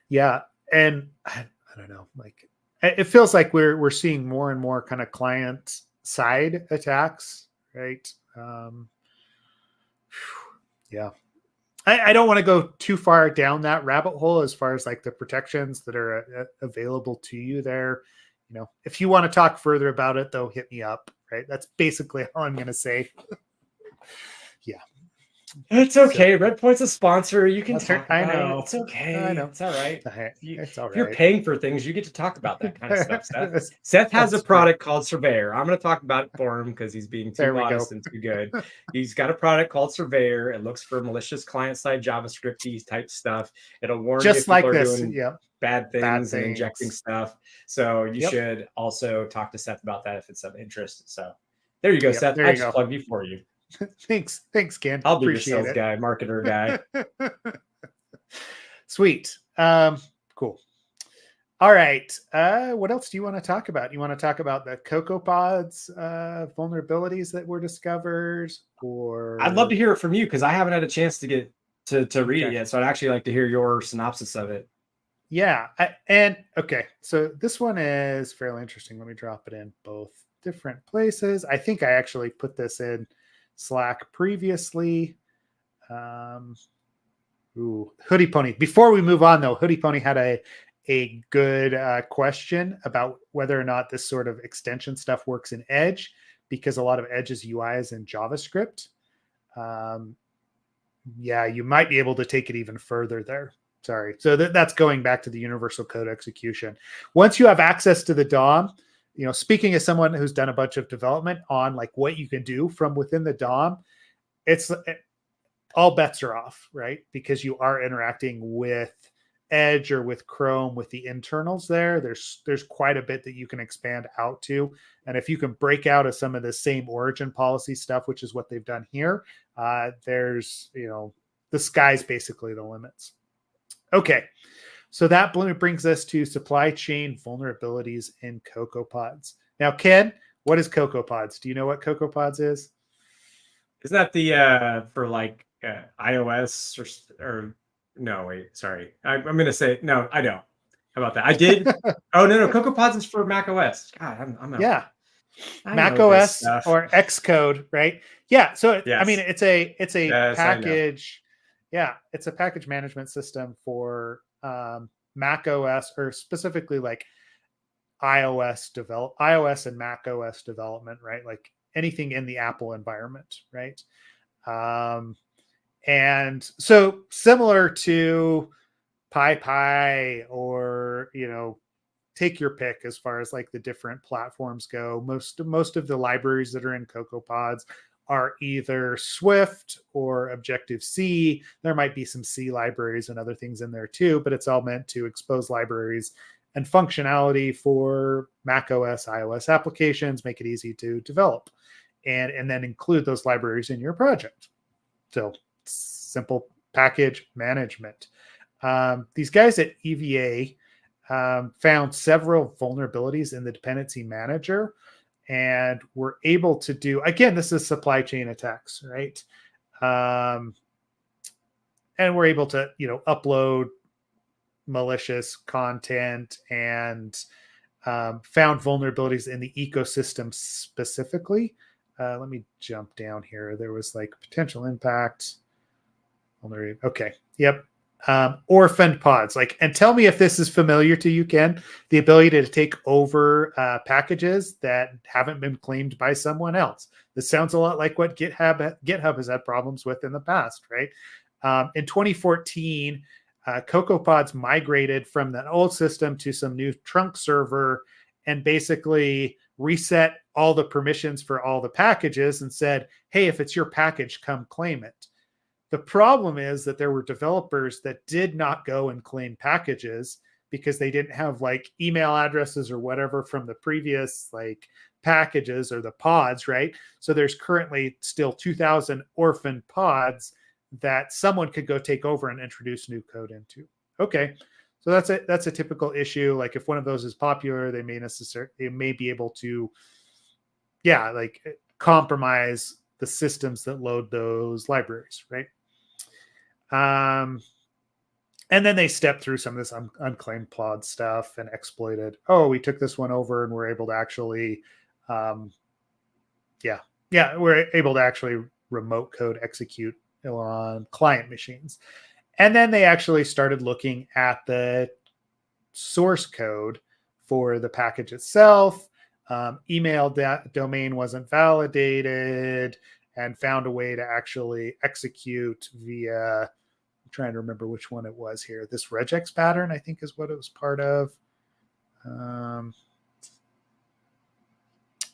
Yeah, and I don't know, like, it feels like we're seeing more and more kind of client side attacks, right? Yeah. I don't want to go too far down that rabbit hole as far as like the protections that are available to you there. If you want to talk further about it, though, hit me up, right? That's basically all I'm going to say. Yeah. It's okay. So, Redpoint's a sponsor. You can talk about I know. it. It's okay. I know. It's all right. It's all right. If you're paying for things, you get to talk about that kind of stuff, Seth. Seth has a product called Surveyor. I'm going to talk about it for him because he's being too modest and too good. He's got a product called Surveyor. It looks for malicious client-side JavaScript type stuff. It'll warn you if people are doing bad things and injecting stuff. So you should also talk to Seth about that if it's of interest. So there you go, Seth. I just plugged you for you. Thanks, Ken. I'll be your sales guy, marketer guy. Sweet. Cool. All right. What else do you want to talk about? You want to talk about the CocoaPods vulnerabilities that were discovered, or? I'd love to hear it from you because I haven't had a chance to get to read it yet. So I'd actually like to hear your synopsis of it. Yeah. So this one is fairly interesting. Let me drop it in both different places. I think I actually put this in Slack previously. Hoodie Pony. Before we move on, though, Hoodie Pony had a good question about whether or not this sort of extension stuff works in Edge, because a lot of Edge's UI is in JavaScript. You might be able to take it even further there. Sorry. So that's going back to the universal code execution. Once you have access to the DOM, speaking as someone who's done a bunch of development on like what you can do from within the DOM, all bets are off, right? Because you are interacting with Edge or with Chrome with the internals there. There's quite a bit that you can expand out to. And if you can break out of some of the same origin policy stuff, which is what they've done here, there's, the sky's basically the limits. Okay. So that brings us to supply chain vulnerabilities in CocoaPods. Now, Ken, what is CocoaPods? Do you know what CocoaPods is? Isn't that the for like iOS or no? Wait, sorry. I'm going to say no. I don't. How about that? I did. Oh no, CocoaPods is for Mac OS. God, I'm out. Yeah. Mac OS or Xcode, right? Yeah. So I mean, it's a package. Yeah, it's a package management system for Mac OS, or specifically like iOS and Mac OS development, right? Like anything in the Apple environment, right? And so similar to PyPy or, take your pick as far as like the different platforms go. Most of the libraries that are in CocoaPods are either Swift or Objective-C. There might be some C libraries and other things in there too, but it's all meant to expose libraries and functionality for Mac OS, iOS applications, make it easy to develop, and then include those libraries in your project. So simple package management. These guys at EVA found several vulnerabilities in the dependency manager, and were able to do, again, this is supply chain attacks, right? And we're able to, upload malicious content, and found vulnerabilities in the ecosystem specifically. Let me jump down here. There was like potential impact. Okay. Yep. Orphaned pods, and tell me if this is familiar to you, Ken. The ability to take over packages that haven't been claimed by someone else. This sounds a lot like what GitHub has had problems with in the past, right? In 2014, CocoaPods migrated from that old system to some new trunk server, and basically reset all the permissions for all the packages and said, hey, if it's your package, come claim it. The problem is that there were developers that did not go and claim packages because they didn't have email addresses or whatever from the previous packages or the pods, right? So there's currently still 2,000 orphan pods that someone could go take over and introduce new code into. Okay, so that's a typical issue. If one of those is popular, they may be able to, compromise the systems that load those libraries, right? And then they step through some of this unclaimed pod stuff and exploited. Oh, we took this one over and we're able to actually, we're able to actually remote code execute on client machines. And then they actually started looking at the source code for the package itself. Email domain wasn't validated, and found a way to actually execute via, I'm trying to remember which one it was here. This regex pattern, I think, is what it was part of.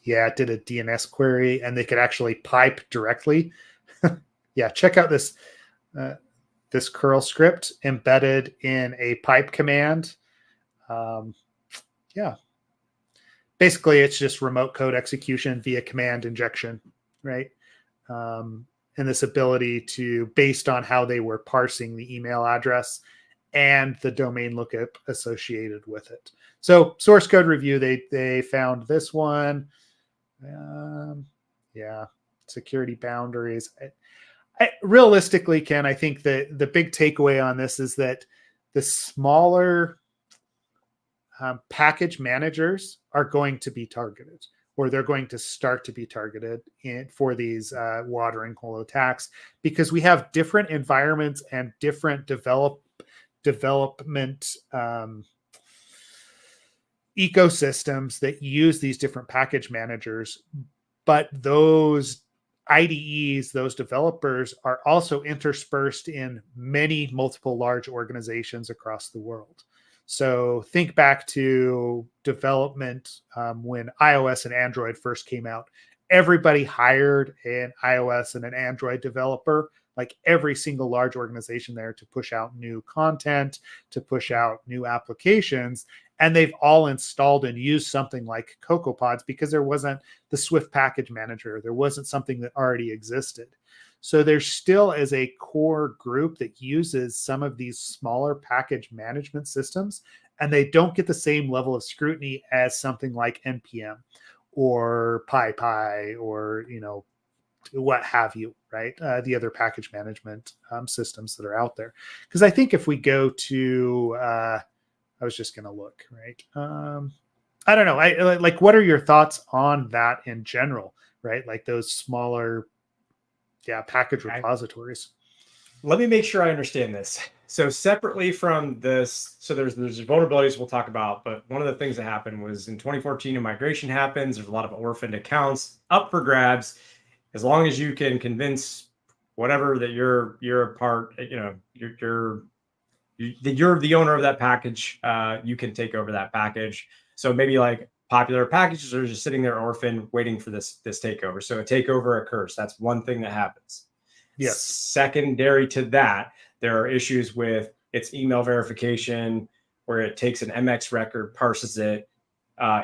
It did a DNS query, and they could actually pipe directly. Check out this this curl script embedded in a pipe command. Basically, it's just remote code execution via command injection, right? And this ability to, based on how they were parsing the email address and the domain lookup associated with it. So source code review, they found this one. Security boundaries. Realistically, Ken, I think that the big takeaway on this is that the smaller package managers are going to be targeted, or they're going to start to be targeted for these watering hole attacks, because we have different environments and different development ecosystems that use these different package managers. But those IDEs, those developers, are also interspersed in multiple large organizations across the world. So think back to development when iOS and Android first came out. Everybody hired an iOS and an Android developer, every single large organization there, to push out new content, to push out new applications. And they've all installed and used something like CocoaPods because there wasn't the Swift package manager. There wasn't something that already existed. So there still is a core group that uses some of these smaller package management systems, and they don't get the same level of scrutiny as something like NPM or PyPy or, what have you, right? The other package management systems that are out there. Because I think if we go to, I was just going to look, right? I don't know. What are your thoughts on that in general, right? Those smaller package repositories. Let me make sure I understand this. So separately from this, so there's vulnerabilities we'll talk about, but one of the things that happened was in 2014, a migration happens. There's a lot of orphaned accounts up for grabs. As long as you can convince whatever that you're a part, you're the owner of that package, you can take over that package. So maybe popular packages are just sitting there orphaned, waiting for this takeover. So a takeover occurs. That's one thing that happens. Yes. Secondary to that, there are issues with its email verification, where it takes an MX record, parses it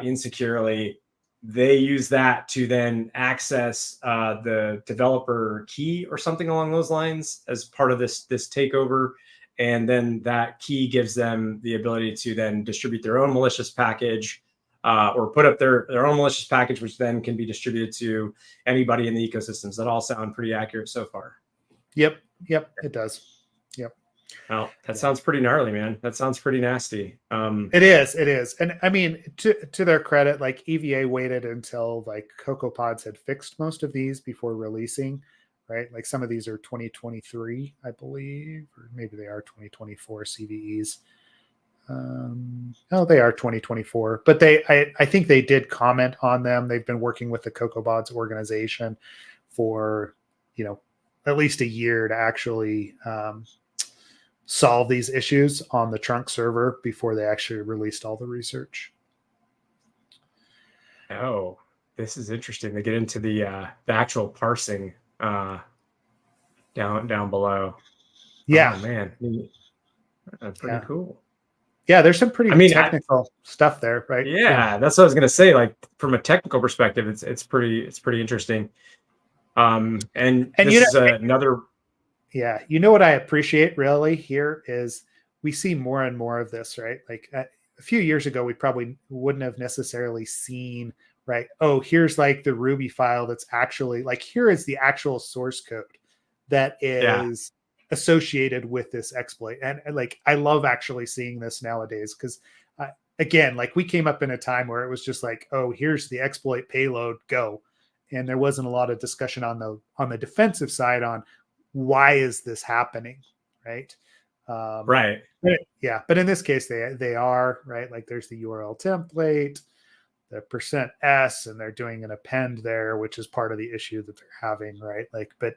insecurely. They use that to then access the developer key or something along those lines as part of this takeover. And then that key gives them the ability to then distribute their own malicious package or put up their own malicious package, which then can be distributed to anybody in the ecosystems. That all sound pretty accurate so far. Yep, it does. Yep. Well, that sounds pretty gnarly, man. That sounds pretty nasty. It is. And I mean, to their credit, like EVA waited until like CocoaPods had fixed most of these before releasing, right? Like some of these are 2023, I believe, or maybe they are 2024 CVEs. No, they are 2024, but I think they did comment on them. They've been working with the CocoaPods organization for, at least a year to actually solve these issues on the trunk server before they actually released all the research. Oh, this is interesting. They get into the actual parsing down below. Yeah. Oh man, that's pretty cool. Yeah, there's some pretty technical stuff there, right? Yeah, that's what I was gonna say. Like from a technical perspective, it's pretty interesting. And this is another. Yeah, what I appreciate really here is we see more and more of this, right? Like a few years ago, we probably wouldn't have necessarily seen, right? Oh, here's like the Ruby file that's actually like, here is the actual source code that is associated with this exploit. And like, I love actually seeing this nowadays because again, like we came up in a time where it was just like, oh, here's the exploit payload, go. And there wasn't a lot of discussion on the defensive side on why is this happening, right? Right. But in this case, they are, right? Like there's the URL template, the %s, and they're doing an append there, which is part of the issue that they're having, right? Like, but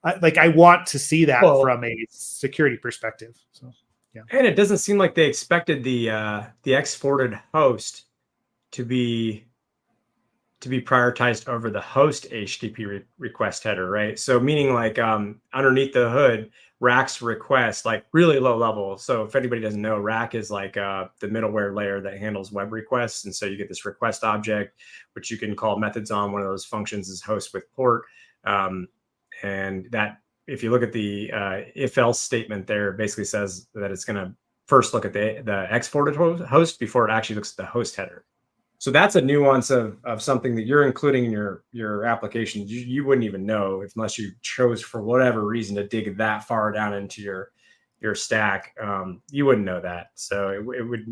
I want to see that from a security perspective. So yeah. And it doesn't seem like they expected the exported host to be prioritized over the host HTTP request header, right? So meaning like underneath the hood, rack's request, like really low level. So if anybody doesn't know, rack is like the middleware layer that handles web requests. And so you get this request object, which you can call methods on. One of those functions is host with port. And that, if you look at the if else statement there, it basically says that it's going to first look at the exported host before it actually looks at the host header. So that's a nuance of something that you're including in your application. You wouldn't even know unless you chose for whatever reason to dig that far down into your stack. You wouldn't know that. So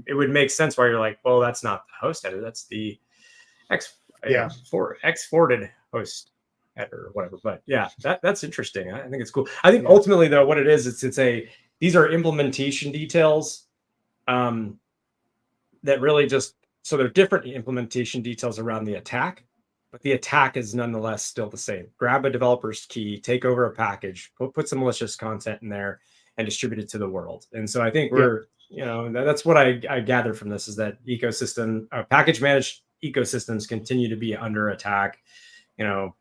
it would make sense why you're like, well, that's not the host header. That's the exported host header or whatever. But yeah, that's interesting. I think it's cool. I think ultimately though, what it is, these are implementation details that really just. So there are different implementation details around the attack, but the attack is nonetheless still the same. Grab a developer's key, take over a package, put some malicious content in there, and distribute it to the world. And so I think that's what I gather from this is that ecosystem, package managed ecosystems continue to be under attack, or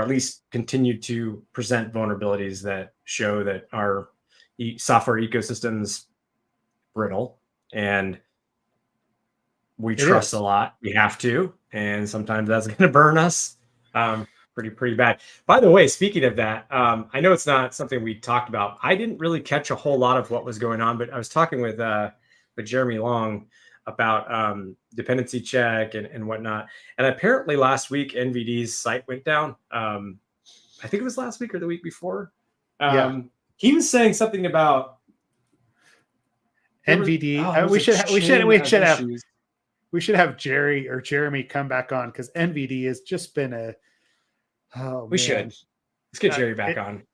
at least continue to present vulnerabilities that show that our software ecosystems brittle and we trust a lot. We have to, and sometimes that's going to burn us pretty bad. By the way, speaking of that, I know it's not something we talked about. I didn't really catch a whole lot of what was going on, but I was talking with Jeremy Long about dependency check and whatnot. And apparently last week, NVD's site went down. I think it was last week or the week before. He was saying something about NVD. We should have Jeremy come back on because NVD has just been let's get Jerry back on.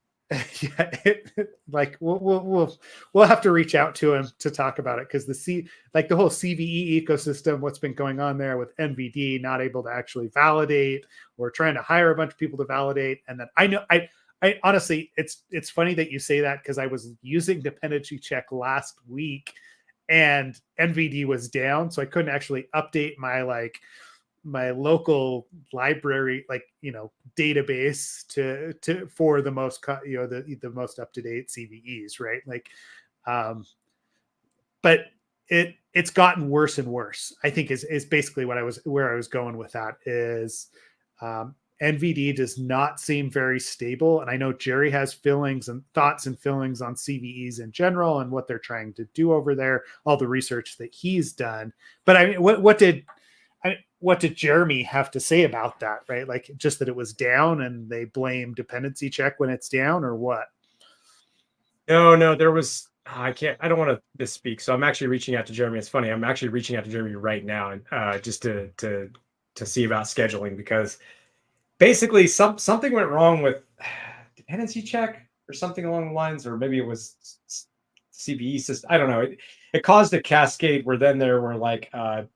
Like we'll have to reach out to him to talk about it because the whole CVE ecosystem, what's been going on there with NVD not able to actually validate or trying to hire a bunch of people to validate. And then I honestly, it's funny that you say that because I was using dependency check last week and NVD was down, so I couldn't actually update my local library, database to for the most the most up to date CVEs, right? But it's gotten worse and worse, I think is basically where I was going with that is NVD does not seem very stable. And I know Jerry has feelings and thoughts and feelings on CVEs in general and what they're trying to do over there, all the research that he's done. But I mean, what did Jeremy have to say about that, right? Like just that it was down and they blame dependency check when it's down, or what? No, there was, I don't want to misspeak. So I'm actually reaching out to Jeremy. It's funny. I'm actually reaching out to Jeremy right now, and just to see about scheduling, because basically something went wrong with dependency check or something along the lines, or maybe it was CVE system. I don't know. It caused a cascade where then there were like a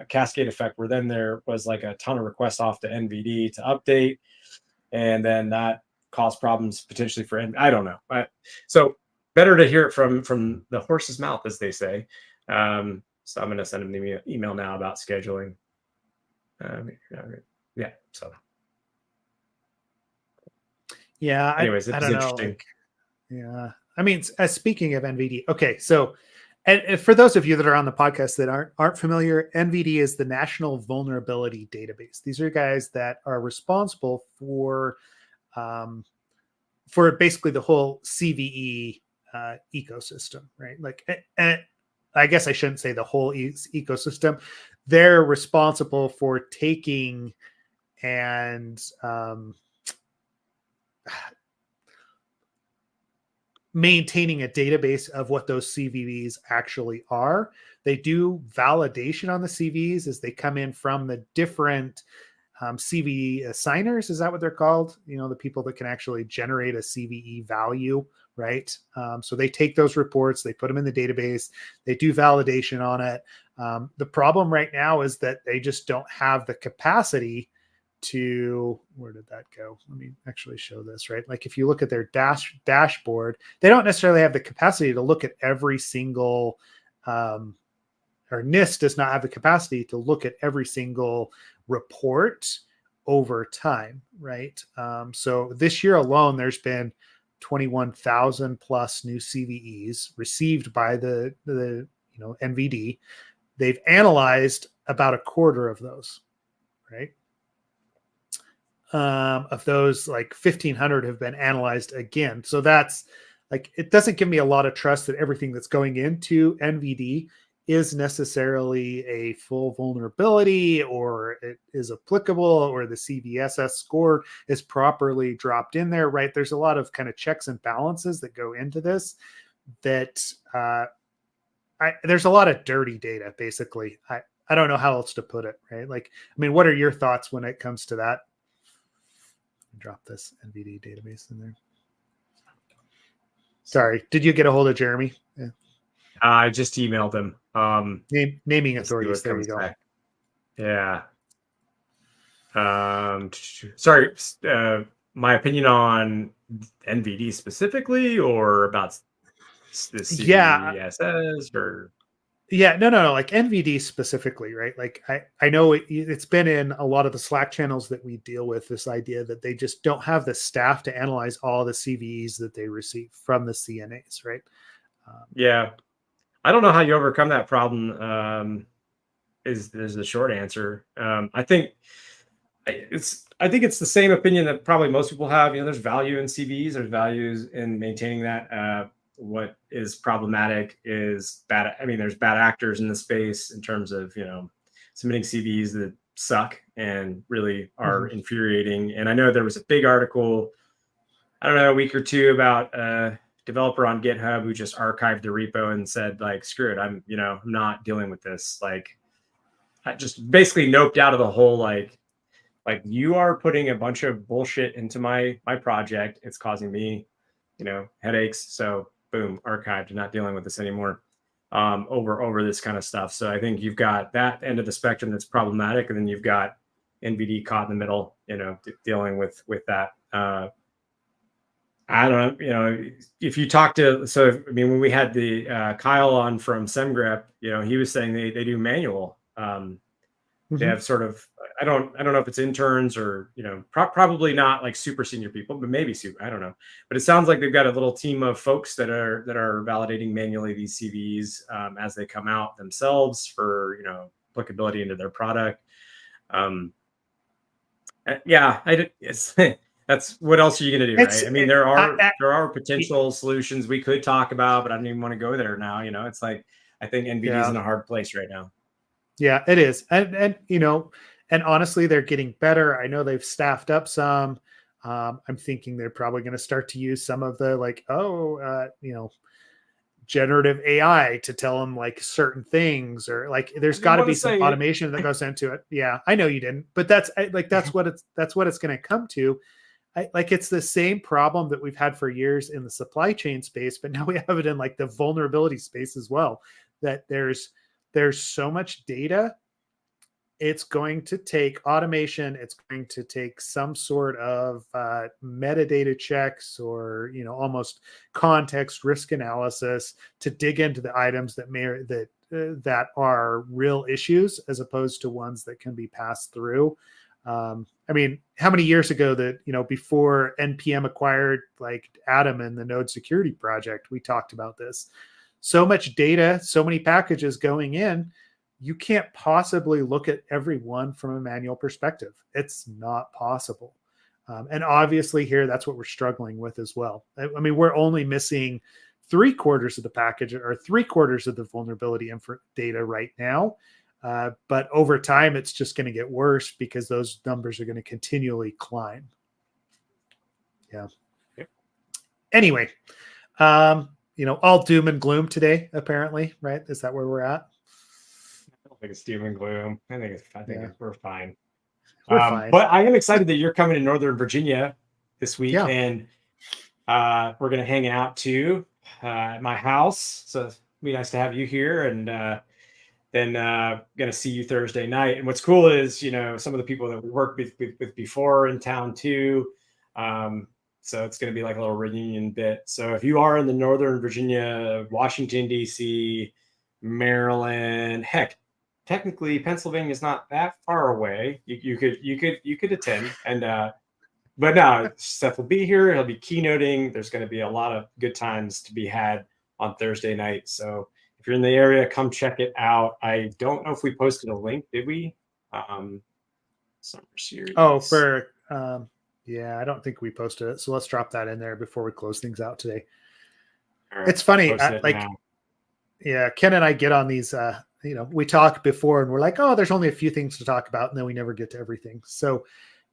cascade effect where then there was like a ton of requests off to NVD to update, and then that caused problems potentially for I don't know. So better to hear it from the horse's mouth, as they say. So I'm going to send him the email now about scheduling. Yeah. So. Yeah. Anyways, I it's don't know. interesting. Like, yeah. I mean, speaking of NVD, okay, so and for those of you that are on the podcast that aren't familiar, NVD is the National Vulnerability Database. These are guys that are responsible for basically the whole CVE ecosystem, right? Like, and I guess I shouldn't say the whole ecosystem. They're responsible for taking and maintaining a database of what those CVEs actually are. They do validation on the CVEs as they come in from the different CVE assigners. Is that what they're called? You know, the people that can actually generate a CVE value, right? So they take those reports, they put them in the database, they do validation on it. The problem right now is that they just don't have the capacity to, where did that go? Let me actually show this, right? Like if you look at their dashboard, they don't necessarily have the capacity to look at every single, or NIST does not have the capacity to look at every single report over time, right? So this year alone, there's been 21,000 plus new CVEs received by the NVD. They've analyzed about a quarter of those, right? Of those, like 1,500 have been analyzed again. So that's like, it doesn't give me a lot of trust that everything that's going into NVD is necessarily a full vulnerability, or it is applicable, or the CVSS score is properly dropped in there, right? There's a lot of kind of checks and balances that go into this that there's a lot of dirty data, basically. I don't know how else to put it, right? Like, I mean, what are your thoughts when it comes to that? Drop this NVD database in there. Sorry, did you get a hold of Jeremy? Yeah. I just emailed him. Naming authorities. There you go. Back. Yeah. Sorry. My opinion on NVD specifically, or about the CVSS, or yeah, no, like NVD specifically, right? Like I know it's been in a lot of the Slack channels that we deal with, this idea that they just don't have the staff to analyze all the CVEs that they receive from the CNAs, right? Yeah. I don't know how you overcome that problem. Is the short answer. I think it's the same opinion that probably most people have. You know, there's value in CVEs, there's values in maintaining that. What is problematic is bad. I mean, there's bad actors in the space in terms of, you know, submitting CVs that suck and really are infuriating. And I know there was a big article, I don't know, a week or two about a developer on GitHub who just archived the repo and said, like, screw it, I'm not dealing with this. Like, I just basically noped out of the whole, like you are putting a bunch of bullshit into my project. It's causing me, headaches. So boom, archived, not dealing with this anymore. Over this kind of stuff. So I think you've got that end of the spectrum that's problematic, and then you've got NVD caught in the middle, dealing with that. I don't know, if you talk to, when we had the Kyle on from SemGrep, he was saying they do manual They have sort of, I don't know if it's interns or, probably not like super senior people, but maybe super, I don't know. But it sounds like they've got a little team of folks that are validating manually these CVs as they come out themselves for, applicability into their product. Yeah, it's that's what else are you going to do, right? I mean, there are potential solutions we could talk about, but I don't even want to go there now. It's like, I think NVD is in a hard place right now. Yeah, it is. And and honestly, they're getting better. I know they've staffed up some. I'm thinking they're probably going to start to use some of the generative AI to tell them like certain things, or like there's got to be some automation that goes into it. Yeah, I know you didn't, but that's what it's going to come to. It's the same problem that we've had for years in the supply chain space, but now we have it in like the vulnerability space as well. That there's so much data. It's going to take automation. It's going to take some sort of metadata checks, or almost context risk analysis to dig into the items that are real issues, as opposed to ones that can be passed through. I mean, how many years ago that, before NPM acquired like Atom and the Node Security Project, we talked about this. So much data, so many packages going in, you can't possibly look at every one from a manual perspective. It's not possible. And obviously here, that's what we're struggling with as well. I mean, we're only missing 3/4 of the package, or 3/4 of the vulnerability data right now. But over time, it's just going to get worse because those numbers are going to continually climb. Yeah. Yep. Anyway, all doom and gloom today, apparently, right? Is that where we're at? I don't think it's doom and gloom. I think we're fine. We're fine. But I am excited that you're coming to Northern Virginia this week, and we're going to hang out too at my house. So it'd be nice to have you here, and then going to see you Thursday night. And what's cool is, some of the people that we worked with before in town too. So it's going to be like a little reunion bit. So if you are in the Northern Virginia, Washington, D.C., Maryland, heck, technically Pennsylvania is not that far away. You could attend. And but no, Seth will be here. He'll be keynoting. There's going to be a lot of good times to be had on Thursday night. So if you're in the area, come check it out. I don't know if we posted a link. Did we? Summer series. Oh, yeah, I don't think we posted it. So let's drop that in there before we close things out today. Right, it's funny. Yeah, Ken and I get on these, we talk before and we're like, oh, there's only a few things to talk about. And then we never get to everything. So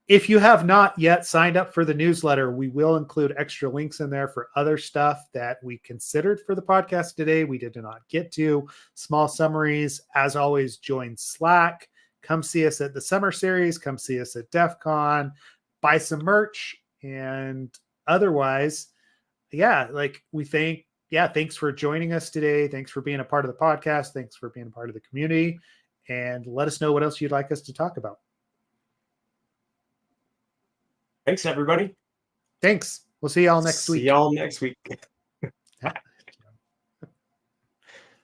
if you have not yet signed up for the newsletter, we will include extra links in there for other stuff that we considered for the podcast today. We did not get to. Small summaries. As always, join Slack. Come see us at the summer series. Come see us at DEF CON. Buy some merch. And otherwise, thanks for joining us today. Thanks for being a part of the podcast. Thanks for being a part of the community. And let us know what else you'd like us to talk about. Thanks, everybody. Thanks. We'll see y'all next week. See y'all next week.